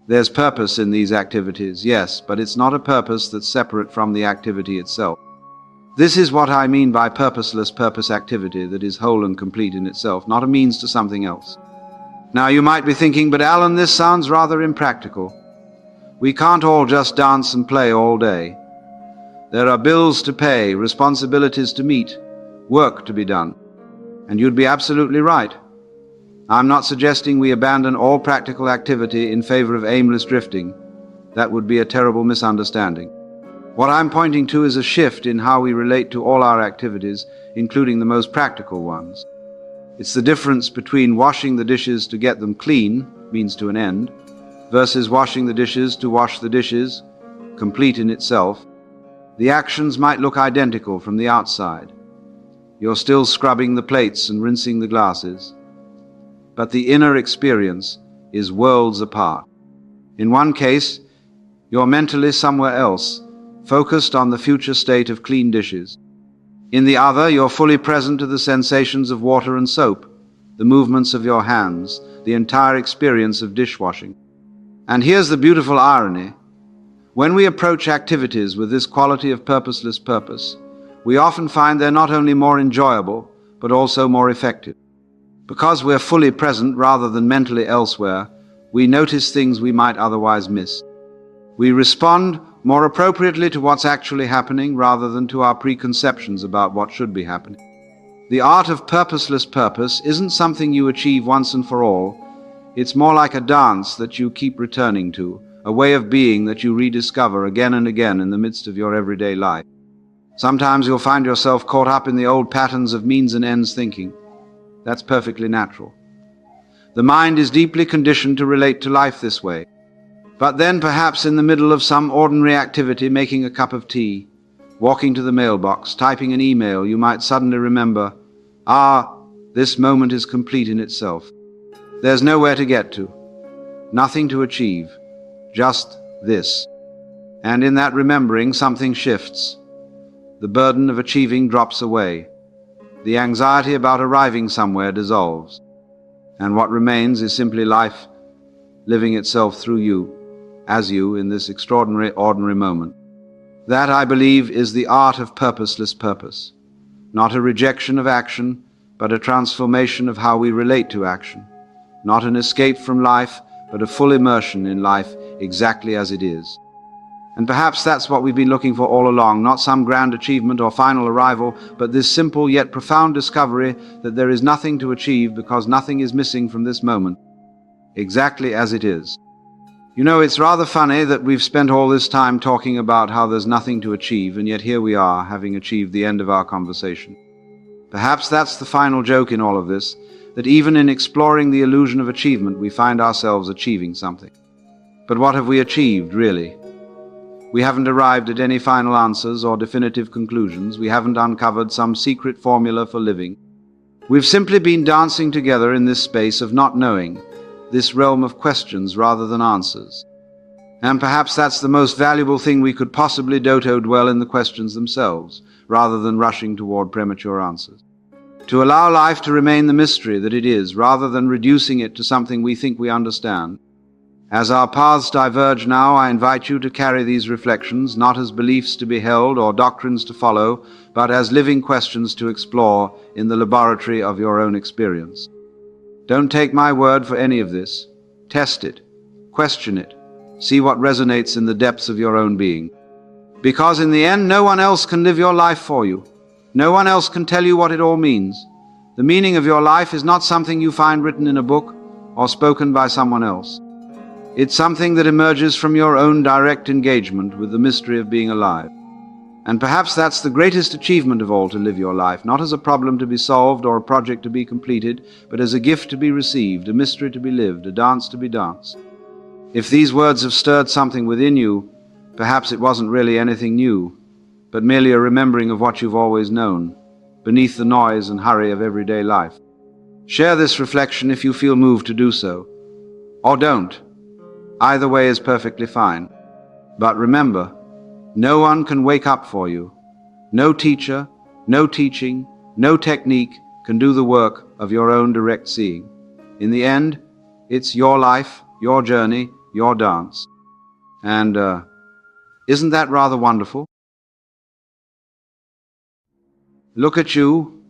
There's purpose in these activities, yes, but it's not a purpose that's separate from the activity itself. This is what I mean by purposeless purpose activity that is whole and complete in itself, not a means to something else. Now you might be thinking, but Alan, this sounds rather impractical. We can't all just dance and play all day. There are bills to pay, responsibilities to meet, work to be done. And you'd be absolutely right. I'm not suggesting we abandon all practical activity in favor of aimless drifting. That would be a terrible misunderstanding. What I'm pointing to is a shift in how we relate to all our activities, including the most practical ones. It's the difference between washing the dishes to get them clean, means to an end, versus washing the dishes to wash the dishes, complete in itself. The actions might look identical from the outside. You're still scrubbing the plates and rinsing the glasses. But the inner experience is worlds apart. In one case, you're mentally somewhere else, focused on the future state of clean dishes. In the other, you're fully present to the sensations of water and soap, the movements of your hands, the entire experience of dishwashing. And here's the beautiful irony. When we approach activities with this quality of purposeless purpose, we often find they're not only more enjoyable, but also more effective. Because we're fully present rather than mentally elsewhere, we notice things we might otherwise miss. We respond more appropriately to what's actually happening rather than to our preconceptions about what should be happening. The art of purposeless purpose isn't something you achieve once and for all. It's more like a dance that you keep returning to, a way of being that you rediscover again and again in the midst of your everyday life. Sometimes you'll find yourself caught up in the old patterns of means and ends thinking. That's perfectly natural. The mind is deeply conditioned to relate to life this way. But then perhaps in the middle of some ordinary activity, making a cup of tea, walking to the mailbox, typing an email, you might suddenly remember, this moment is complete in itself. There's nowhere to get to, nothing to achieve, just this. And in that remembering, something shifts. The burden of achieving drops away. The anxiety about arriving somewhere dissolves. And what remains is simply life living itself through you, as you, in this extraordinary, ordinary moment. That, I believe, is the art of purposeless purpose. Not a rejection of action, but a transformation of how we relate to action. Not an escape from life, but a full immersion in life exactly as it is. And perhaps that's what we've been looking for all along, not some grand achievement or final arrival, but this simple yet profound discovery that there is nothing to achieve because nothing is missing from this moment, exactly as it is. You know, it's rather funny that we've spent all this time talking about how there's nothing to achieve, and yet here we are, having achieved the end of our conversation. Perhaps that's the final joke in all of this, that even in exploring the illusion of achievement, we find ourselves achieving something. But what have we achieved, really? We haven't arrived at any final answers or definitive conclusions. We haven't uncovered some secret formula for living. We've simply been dancing together in this space of not knowing, this realm of questions rather than answers. And perhaps that's the most valuable thing we could possibly do, to dwell in the questions themselves, rather than rushing toward premature answers. To allow life to remain the mystery that it is, rather than reducing it to something we think we understand. As our paths diverge now, I invite you to carry these reflections not as beliefs to be held or doctrines to follow, but as living questions to explore in the laboratory of your own experience. Don't take my word for any of this. Test it. Question it. See what resonates in the depths of your own being. Because in the end, no one else can live your life for you. No one else can tell you what it all means. The meaning of your life is not something you find written in a book or spoken by someone else. It's something that emerges from your own direct engagement with the mystery of being alive. And perhaps that's the greatest achievement of all, to live your life, not as a problem to be solved or a project to be completed, but as a gift to be received, a mystery to be lived, a dance to be danced. If these words have stirred something within you, perhaps it wasn't really anything new, but merely a remembering of what you've always known, beneath the noise and hurry of everyday life. Share this reflection if you feel moved to do so, or don't. Either way is perfectly fine. But remember, no one can wake up for you. No teacher, no teaching, no technique can do the work of your own direct seeing. In the end, it's your life, your journey, your dance. And isn't that rather wonderful? Look at you,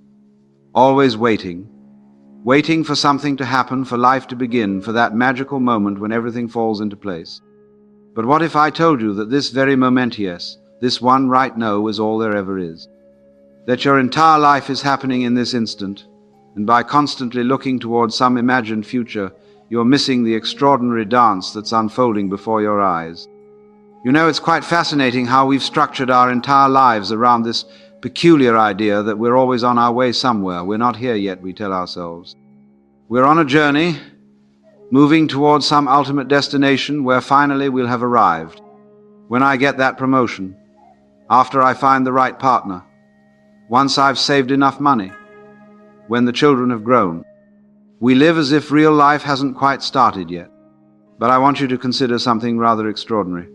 always waiting for something to happen, for life to begin, for that magical moment when everything falls into place. But what if I told you that this very moment, yes, this one right now, is all there ever is? That your entire life is happening in this instant, and by constantly looking towards some imagined future, you're missing the extraordinary dance that's unfolding before your eyes. You know, it's quite fascinating how we've structured our entire lives around this peculiar idea that we're always on our way somewhere. We're not here yet, we tell ourselves. We're on a journey, moving towards some ultimate destination where finally we'll have arrived. When I get that promotion, after I find the right partner, once I've saved enough money, when the children have grown. We live as if real life hasn't quite started yet. But I want you to consider something rather extraordinary.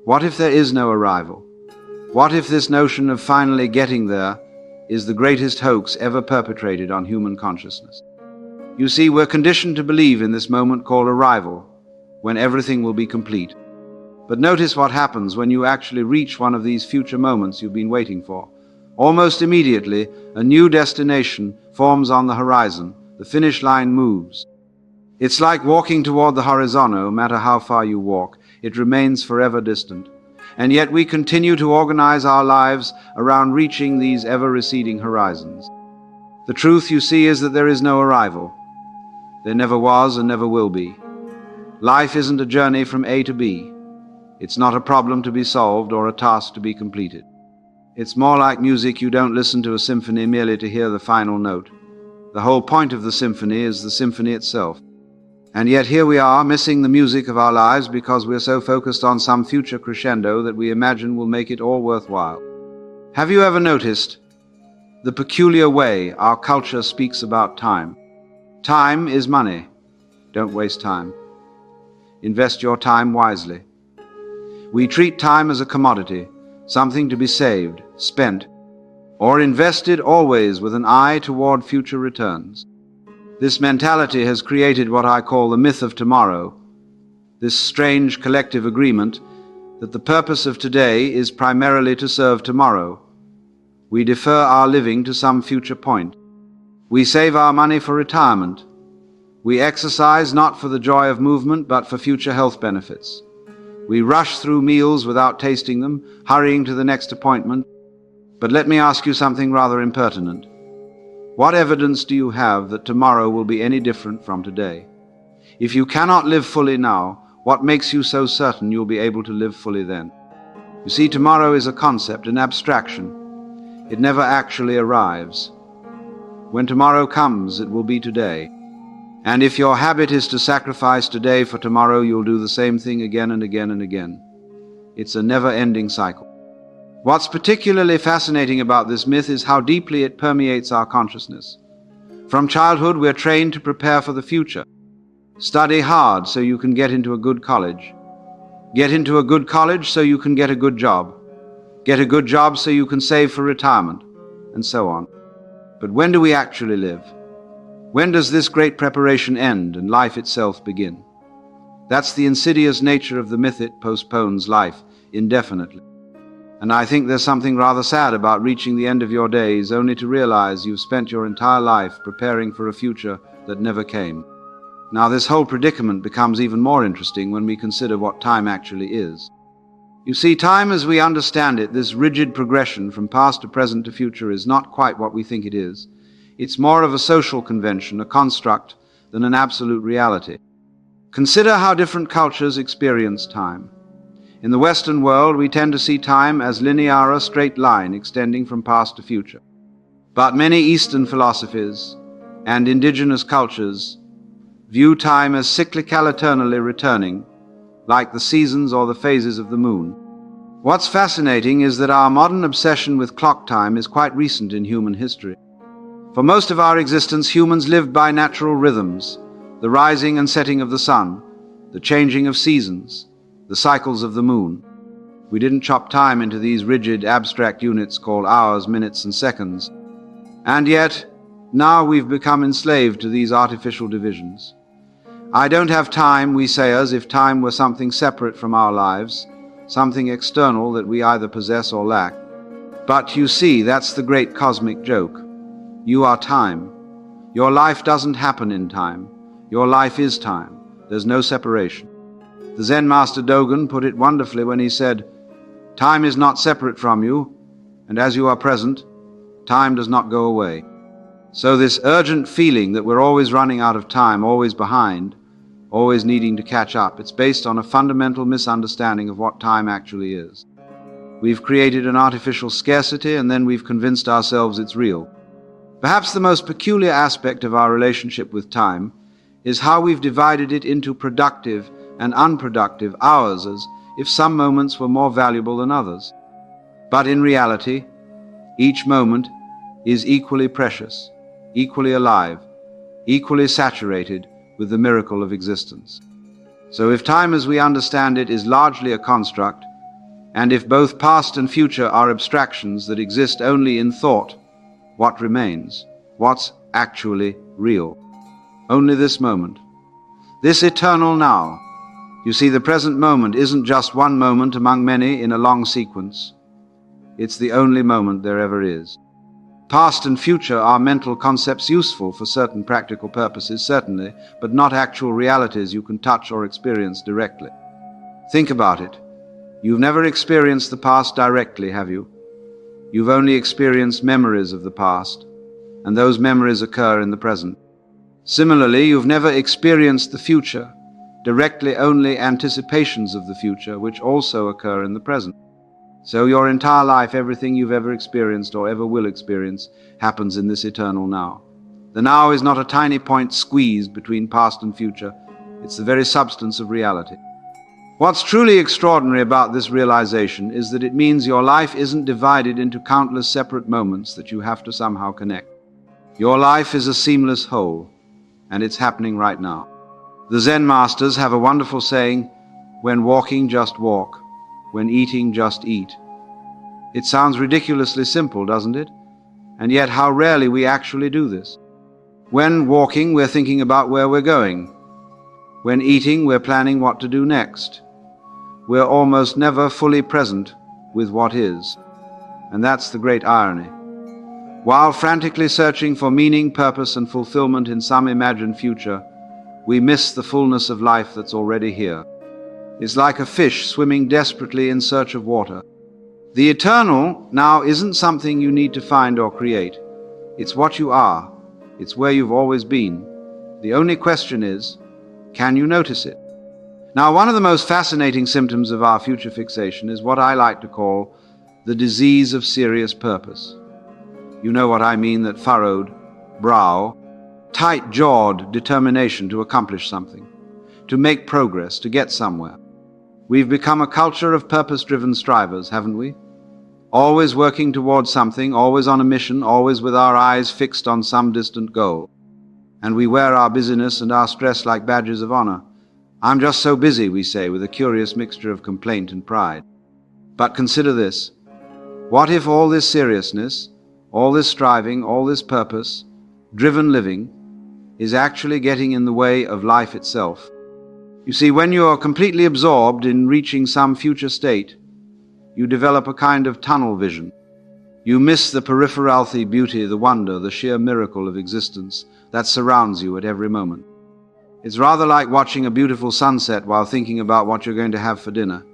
What if there is no arrival? What if this notion of finally getting there is the greatest hoax ever perpetrated on human consciousness? You see, we're conditioned to believe in this moment called arrival, when everything will be complete. But notice what happens when you actually reach one of these future moments you've been waiting for. Almost immediately, a new destination forms on the horizon. The finish line moves. It's like walking toward the horizon. No matter how far you walk, it remains forever distant. And yet we continue to organize our lives around reaching these ever-receding horizons. The truth, you see, is that there is no arrival. There never was and never will be. Life isn't a journey from A to B. It's not a problem to be solved or a task to be completed. It's more like music. You don't listen to a symphony merely to hear the final note. The whole point of the symphony is the symphony itself. And yet here we are, missing the music of our lives because we're so focused on some future crescendo that we imagine will make it all worthwhile. Have you ever noticed the peculiar way our culture speaks about time? Time is money. Don't waste time. Invest your time wisely. We treat time as a commodity, something to be saved, spent, or invested, always with an eye toward future returns. This mentality has created what I call the myth of tomorrow, this strange collective agreement that the purpose of today is primarily to serve tomorrow. We defer our living to some future point. We save our money for retirement. We exercise not for the joy of movement, but for future health benefits. We rush through meals without tasting them, hurrying to the next appointment. But let me ask you something rather impertinent. What evidence do you have that tomorrow will be any different from today? If you cannot live fully now, what makes you so certain you'll be able to live fully then? You see, tomorrow is a concept, an abstraction. It never actually arrives. When tomorrow comes, it will be today. And if your habit is to sacrifice today for tomorrow, you'll do the same thing again and again and again. It's a never-ending cycle. What's particularly fascinating about this myth is how deeply it permeates our consciousness. From childhood, we're trained to prepare for the future. Study hard so you can get into a good college. Get into a good college so you can get a good job. Get a good job so you can save for retirement, and so on. But when do we actually live? When does this great preparation end and life itself begin? That's the insidious nature of the myth. It postpones life indefinitely. And I think there's something rather sad about reaching the end of your days only to realize you've spent your entire life preparing for a future that never came. Now, this whole predicament becomes even more interesting when we consider what time actually is. You see, time as we understand it, this rigid progression from past to present to future, is not quite what we think it is. It's more of a social convention, a construct, than an absolute reality. Consider how different cultures experience time. In the Western world, we tend to see time as linear, a straight line extending from past to future. But many Eastern philosophies and indigenous cultures view time as cyclical, eternally returning, like the seasons or the phases of the moon. What's fascinating is that our modern obsession with clock time is quite recent in human history. For most of our existence, humans lived by natural rhythms, the rising and setting of the sun, the changing of seasons, the cycles of the moon. We didn't chop time into these rigid, abstract units called hours, minutes, and seconds. And yet, now we've become enslaved to these artificial divisions. I don't have time, we say, as if time were something separate from our lives, something external that we either possess or lack. But you see, that's the great cosmic joke. You are time. Your life doesn't happen in time. Your life is time. There's no separation. The Zen master Dogen put it wonderfully when he said, "Time is not separate from you, and as you are present, time does not go away." So this urgent feeling that we're always running out of time, always behind, always needing to catch up, it's based on a fundamental misunderstanding of what time actually is. We've created an artificial scarcity, and then we've convinced ourselves it's real. Perhaps the most peculiar aspect of our relationship with time is how we've divided it into productive and unproductive hours, as if some moments were more valuable than others. But in reality, each moment is equally precious, equally alive, equally saturated with the miracle of existence. So if time as we understand it is largely a construct, and if both past and future are abstractions that exist only in thought, what remains? What's actually real? Only this moment, this eternal now. You see, the present moment isn't just one moment among many in a long sequence. It's the only moment there ever is. Past and future are mental concepts useful for certain practical purposes, certainly, but not actual realities you can touch or experience directly. Think about it. You've never experienced the past directly, have you? You've only experienced memories of the past, and those memories occur in the present. Similarly, you've never experienced the future, directly only anticipations of the future, which also occur in the present. So your entire life, everything you've ever experienced or ever will experience, happens in this eternal now. The now is not a tiny point squeezed between past and future. It's the very substance of reality. What's truly extraordinary about this realization is that it means your life isn't divided into countless separate moments that you have to somehow connect. Your life is a seamless whole, and it's happening right now. The Zen masters have a wonderful saying, "When walking, just walk. When eating, just eat." It sounds ridiculously simple, doesn't it? And yet how rarely we actually do this. When walking, we're thinking about where we're going. When eating, we're planning what to do next. We're almost never fully present with what is. And that's the great irony. While frantically searching for meaning, purpose, and fulfillment in some imagined future, we miss the fullness of life that's already here. It's like a fish swimming desperately in search of water. The eternal now isn't something you need to find or create. It's what you are. It's where you've always been. The only question is, can you notice it? Now, one of the most fascinating symptoms of our future fixation is what I like to call the disease of serious purpose. You know what I mean, that furrowed, brow, tight-jawed determination to accomplish something, to make progress, to get somewhere. We've become a culture of purpose-driven strivers, haven't we? Always working towards something, always on a mission, always with our eyes fixed on some distant goal. And we wear our busyness and our stress like badges of honor. I'm just so busy, we say, with a curious mixture of complaint and pride. But consider this. What if all this seriousness, all this striving, all this purpose, driven living, is actually getting in the way of life itself? You see, when you are completely absorbed in reaching some future state, you develop a kind of tunnel vision. You miss the peripherality beauty, the wonder, the sheer miracle of existence that surrounds you at every moment. It's rather like watching a beautiful sunset while thinking about what you're going to have for dinner.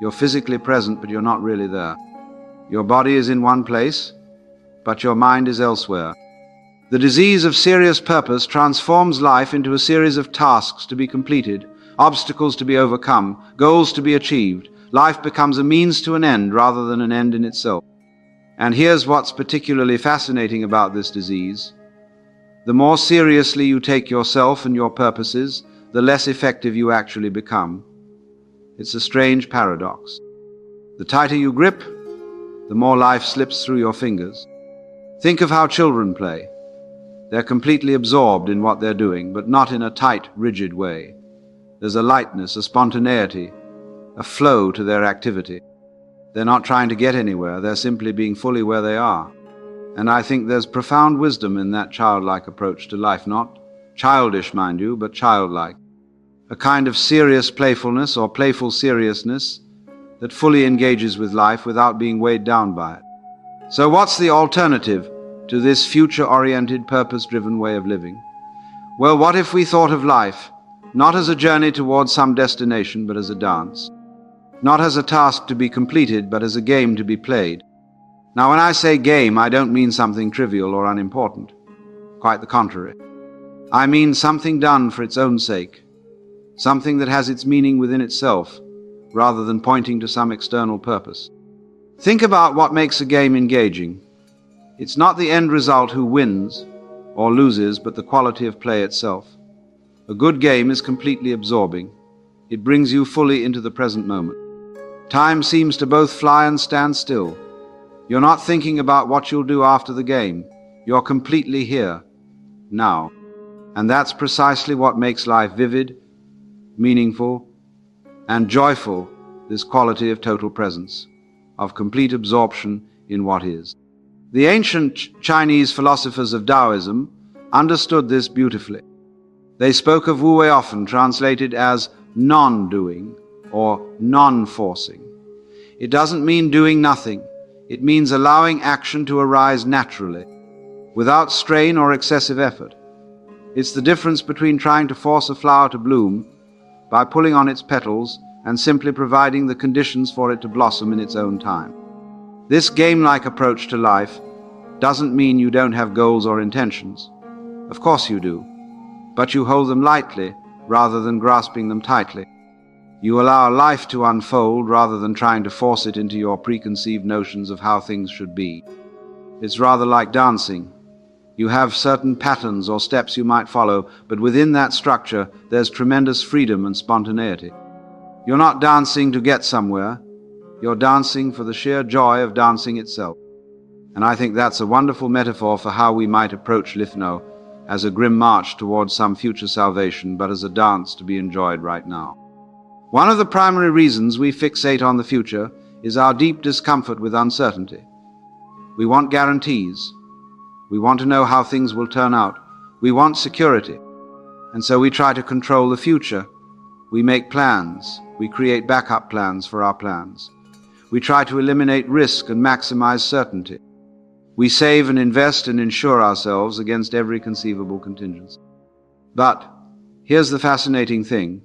You're physically present, but you're not really there. Your body is in one place, but your mind is elsewhere. The disease of serious purpose transforms life into a series of tasks to be completed, obstacles to be overcome, goals to be achieved. Life becomes a means to an end rather than an end in itself. And here's what's particularly fascinating about this disease. The more seriously you take yourself and your purposes, the less effective you actually become. It's a strange paradox. The tighter you grip, the more life slips through your fingers. Think of how children play. They're completely absorbed in what they're doing, but not in a tight, rigid way. There's a lightness, a spontaneity, a flow to their activity. They're not trying to get anywhere, they're simply being fully where they are. And I think there's profound wisdom in that childlike approach to life, not childish, mind you, but childlike. A kind of serious playfulness or playful seriousness that fully engages with life without being weighed down by it. So what's the alternative to this future-oriented, purpose-driven way of living? Well, what if we thought of life not as a journey towards some destination, but as a dance? Not as a task to be completed, but as a game to be played. Now, when I say game, I don't mean something trivial or unimportant. Quite the contrary. I mean something done for its own sake, something that has its meaning within itself, rather than pointing to some external purpose. Think about what makes a game engaging. It's not the end result who wins or loses, but the quality of play itself. A good game is completely absorbing. It brings you fully into the present moment. Time seems to both fly and stand still. You're not thinking about what you'll do after the game. You're completely here, now. And that's precisely what makes life vivid, meaningful, and joyful, this quality of total presence, of complete absorption in what is. The ancient Chinese philosophers of Taoism understood this beautifully. They spoke of Wu Wei often, translated as non-doing or non-forcing. It doesn't mean doing nothing. It means allowing action to arise naturally, without strain or excessive effort. It's the difference between trying to force a flower to bloom by pulling on its petals and simply providing the conditions for it to blossom in its own time. This game-like approach to life doesn't mean you don't have goals or intentions. Of course you do, but you hold them lightly rather than grasping them tightly. You allow life to unfold rather than trying to force it into your preconceived notions of how things should be. It's rather like dancing. You have certain patterns or steps you might follow, but within that structure there's tremendous freedom and spontaneity. You're not dancing to get somewhere. You're dancing for the sheer joy of dancing itself. And I think that's a wonderful metaphor for how we might approach Lifno, as a grim march towards some future salvation, but as a dance to be enjoyed right now. One of the primary reasons we fixate on the future is our deep discomfort with uncertainty. We want guarantees. We want to know how things will turn out. We want security. And so we try to control the future. We make plans. We create backup plans for our plans. We try to eliminate risk and maximize certainty. We save and invest and insure ourselves against every conceivable contingency. But here's the fascinating thing.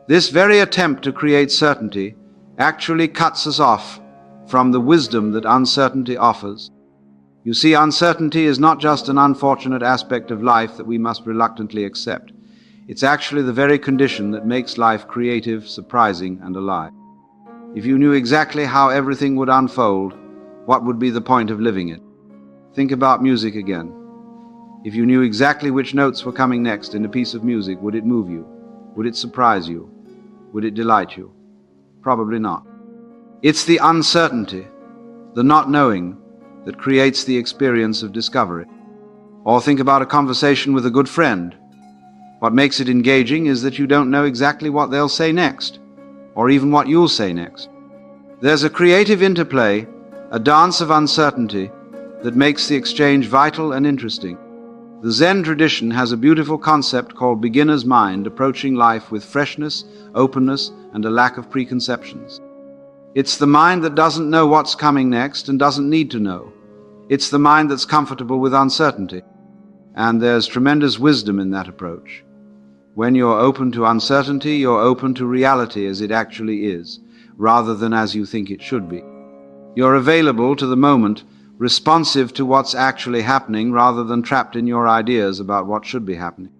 This very attempt to create certainty actually cuts us off from the wisdom that uncertainty offers. You see, uncertainty is not just an unfortunate aspect of life that we must reluctantly accept. It's actually the very condition that makes life creative, surprising, and alive. If you knew exactly how everything would unfold, what would be the point of living it? Think about music again. If you knew exactly which notes were coming next in a piece of music, would it move you? Would it surprise you? Would it delight you? Probably not. It's the uncertainty, the not knowing, that creates the experience of discovery. Or think about a conversation with a good friend. What makes it engaging is that you don't know exactly what they'll say next, or even what you'll say next. There's a creative interplay, a dance of uncertainty, that makes the exchange vital and interesting. The Zen tradition has a beautiful concept called beginner's mind, approaching life with freshness, openness, and a lack of preconceptions. It's the mind that doesn't know what's coming next and doesn't need to know. It's the mind that's comfortable with uncertainty. And there's tremendous wisdom in that approach. When you're open to uncertainty, you're open to reality as it actually is, rather than as you think it should be. You're available to the moment, responsive to what's actually happening rather than trapped in your ideas about what should be happening.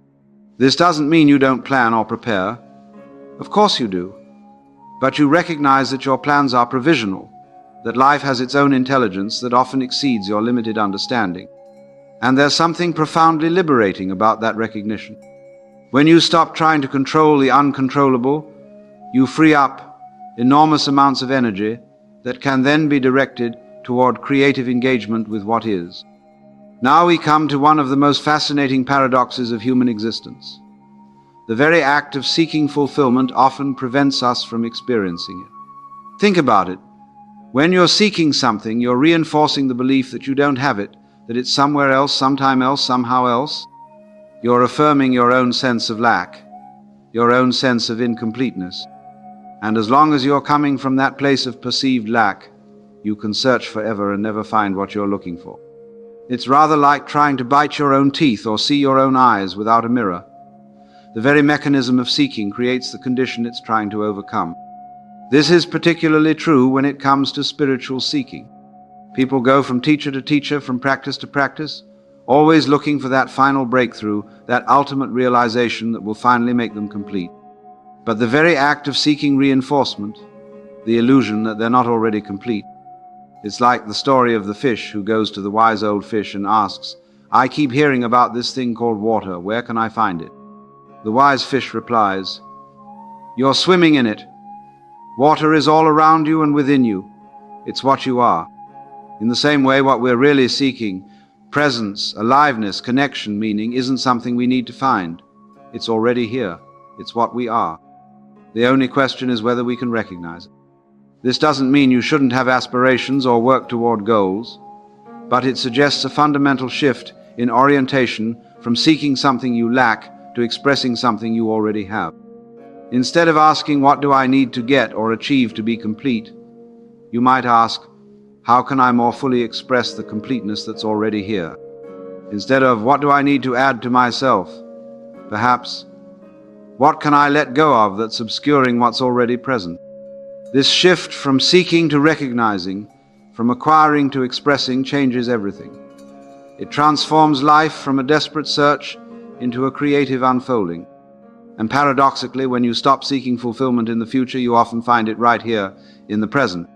This doesn't mean you don't plan or prepare. Of course you do. But you recognize that your plans are provisional, that life has its own intelligence that often exceeds your limited understanding. And there's something profoundly liberating about that recognition. When you stop trying to control the uncontrollable, you free up enormous amounts of energy that can then be directed toward creative engagement with what is. Now we come to one of the most fascinating paradoxes of human existence. The very act of seeking fulfillment often prevents us from experiencing it. Think about it. When you're seeking something, you're reinforcing the belief that you don't have it, that it's somewhere else, sometime else, somehow else. You're affirming your own sense of lack, your own sense of incompleteness. And as long as you're coming from that place of perceived lack, you can search forever and never find what you're looking for. It's rather like trying to bite your own teeth or see your own eyes without a mirror. The very mechanism of seeking creates the condition it's trying to overcome. This is particularly true when it comes to spiritual seeking. People go from teacher to teacher, from practice to practice, always looking for that final breakthrough, that ultimate realization that will finally make them complete. But the very act of seeking reinforcement, the illusion that they're not already complete, it's like the story of the fish who goes to the wise old fish and asks, "I keep hearing about this thing called water. Where can I find it?" The wise fish replies, "You're swimming in it. Water is all around you and within you. It's what you are." In the same way, what we're really seeking, presence, aliveness, connection, meaning, isn't something we need to find. It's already here. It's what we are. The only question is whether we can recognize it. This doesn't mean you shouldn't have aspirations or work toward goals, but it suggests a fundamental shift in orientation from seeking something you lack to expressing something you already have. Instead of asking, "What do I need to get or achieve to be complete?" you might ask, "How can I more fully express the completeness that's already here?" Instead of, "What do I need to add to myself?" perhaps, "What can I let go of that's obscuring what's already present?" This shift from seeking to recognizing, from acquiring to expressing, changes everything. It transforms life from a desperate search into a creative unfolding. And paradoxically, when you stop seeking fulfillment in the future, you often find it right here in the present.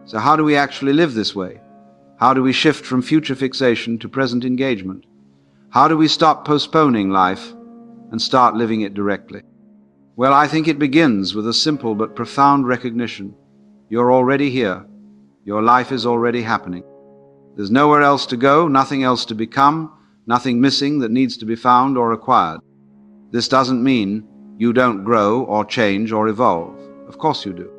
So how do we actually live this way? How do we shift from future fixation to present engagement? How do we stop postponing life and start living it directly? Well, I think it begins with a simple but profound recognition. You're already here. Your life is already happening. There's nowhere else to go, nothing else to become, nothing missing that needs to be found or acquired. This doesn't mean you don't grow or change or evolve. Of course you do.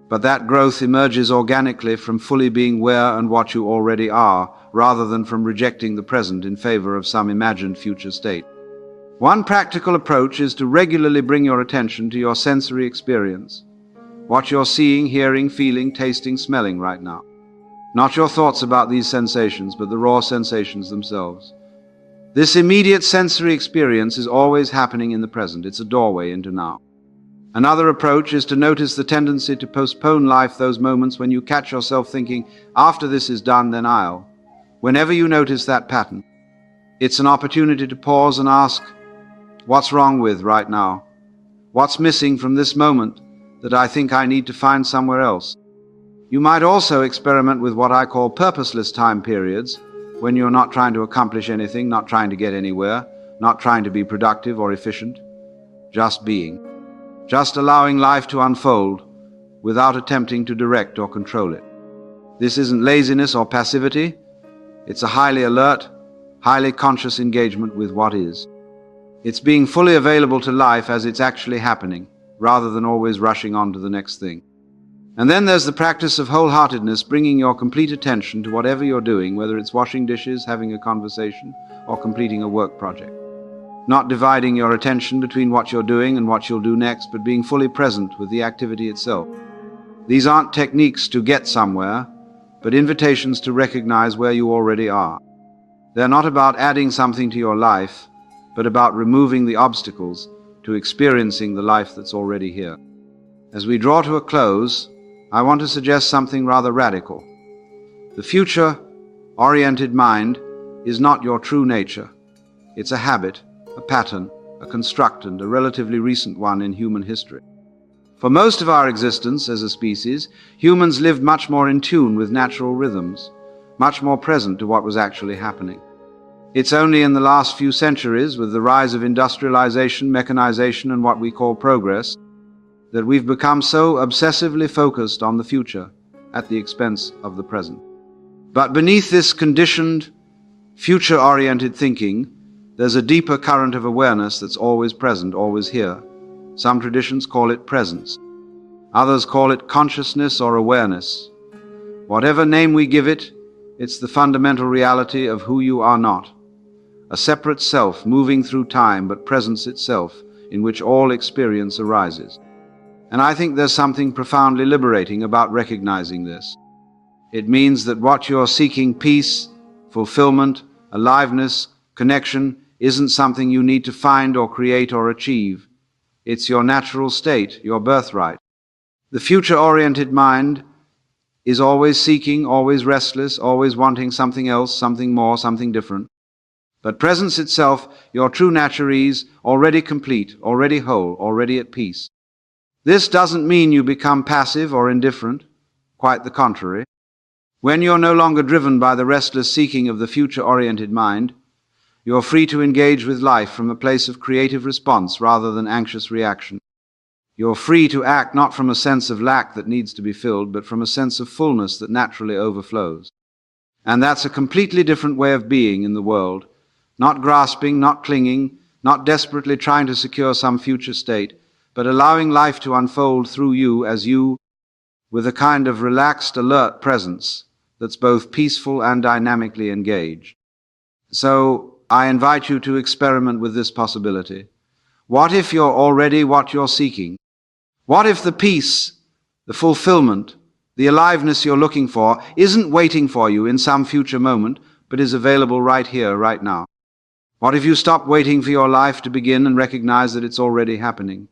But that growth emerges organically from fully being where and what you already are, rather than from rejecting the present in favor of some imagined future state. One practical approach is to regularly bring your attention to your sensory experience, what you're seeing, hearing, feeling, tasting, smelling right now. Not your thoughts about these sensations, but the raw sensations themselves. This immediate sensory experience is always happening in the present. It's a doorway into now. Another approach is to notice the tendency to postpone life, those moments when you catch yourself thinking, "After this is done, then I'll." Whenever you notice that pattern, it's an opportunity to pause and ask, what's wrong with right now? What's missing from this moment that I think I need to find somewhere else? You might also experiment with what I call purposeless time periods, when you're not trying to accomplish anything, not trying to get anywhere, not trying to be productive or efficient, just being. Just allowing life to unfold without attempting to direct or control it. This isn't laziness or passivity. It's a highly alert, highly conscious engagement with what is. It's being fully available to life as it's actually happening, rather than always rushing on to the next thing. And then there's the practice of wholeheartedness, bringing your complete attention to whatever you're doing, whether it's washing dishes, having a conversation, or completing a work project. Not dividing your attention between what you're doing and what you'll do next, but being fully present with the activity itself. These aren't techniques to get somewhere, but invitations to recognize where you already are. They're not about adding something to your life, but about removing the obstacles to experiencing the life that's already here. As we draw to a close, I want to suggest something rather radical. The future-oriented mind is not your true nature. It's a habit, a pattern, a construct, and a relatively recent one in human history. For most of our existence as a species, humans lived much more in tune with natural rhythms, much more present to what was actually happening. It's only in the last few centuries, with the rise of industrialization, mechanization, and what we call progress, that we've become so obsessively focused on the future at the expense of the present. But beneath this conditioned, future-oriented thinking, there's a deeper current of awareness that's always present, always here. Some traditions call it presence. Others call it consciousness or awareness. Whatever name we give it, it's the fundamental reality of who you are not. A separate self moving through time, but presence itself, in which all experience arises. And I think there's something profoundly liberating about recognizing this. It means that what you're seeking, peace, fulfillment, aliveness, connection, isn't something you need to find or create or achieve. It's your natural state, your birthright. The future-oriented mind is always seeking, always restless, always wanting something else, something more, something different. But presence itself, your true nature is already complete, already whole, already at peace. This doesn't mean you become passive or indifferent, quite the contrary. When you're no longer driven by the restless seeking of the future-oriented mind, you're free to engage with life from a place of creative response rather than anxious reaction. You're free to act not from a sense of lack that needs to be filled, but from a sense of fullness that naturally overflows. And that's a completely different way of being in the world, not grasping, not clinging, not desperately trying to secure some future state, but allowing life to unfold through you as you, with a kind of relaxed, alert presence that's both peaceful and dynamically engaged. So I invite you to experiment with this possibility. What if you're already what you're seeking? What if the peace, the fulfillment, the aliveness you're looking for isn't waiting for you in some future moment, but is available right here, right now? What if you stop waiting for your life to begin and recognize that it's already happening?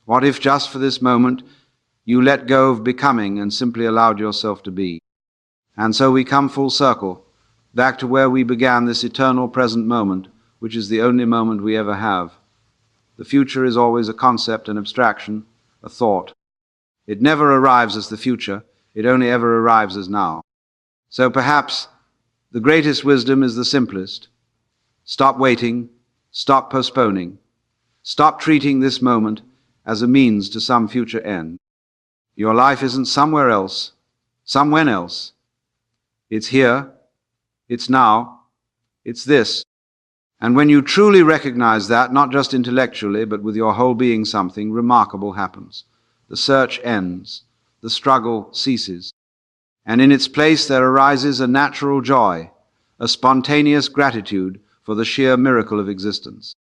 What if just for this moment you let go of becoming and simply allowed yourself to be? And so we come full circle, back to where we began this eternal present moment, which is the only moment we ever have. The future is always a concept, an abstraction, a thought. It never arrives as the future, it only ever arrives as now. So perhaps the greatest wisdom is the simplest. Stop waiting, stop postponing, stop treating this moment as a means to some future end. Your life isn't somewhere else, somewhen else. It's here, it's now, it's this. And when you truly recognize that, not just intellectually, but with your whole being, something remarkable happens. The search ends, the struggle ceases, and in its place there arises a natural joy, a spontaneous gratitude for the sheer miracle of existence.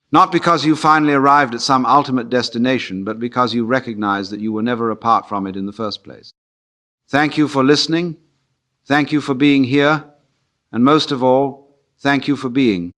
Not because you finally arrived at some ultimate destination, but because you recognize that you were never apart from it in the first place. Thank you for listening. Thank you for being here. And most of all, thank you for being.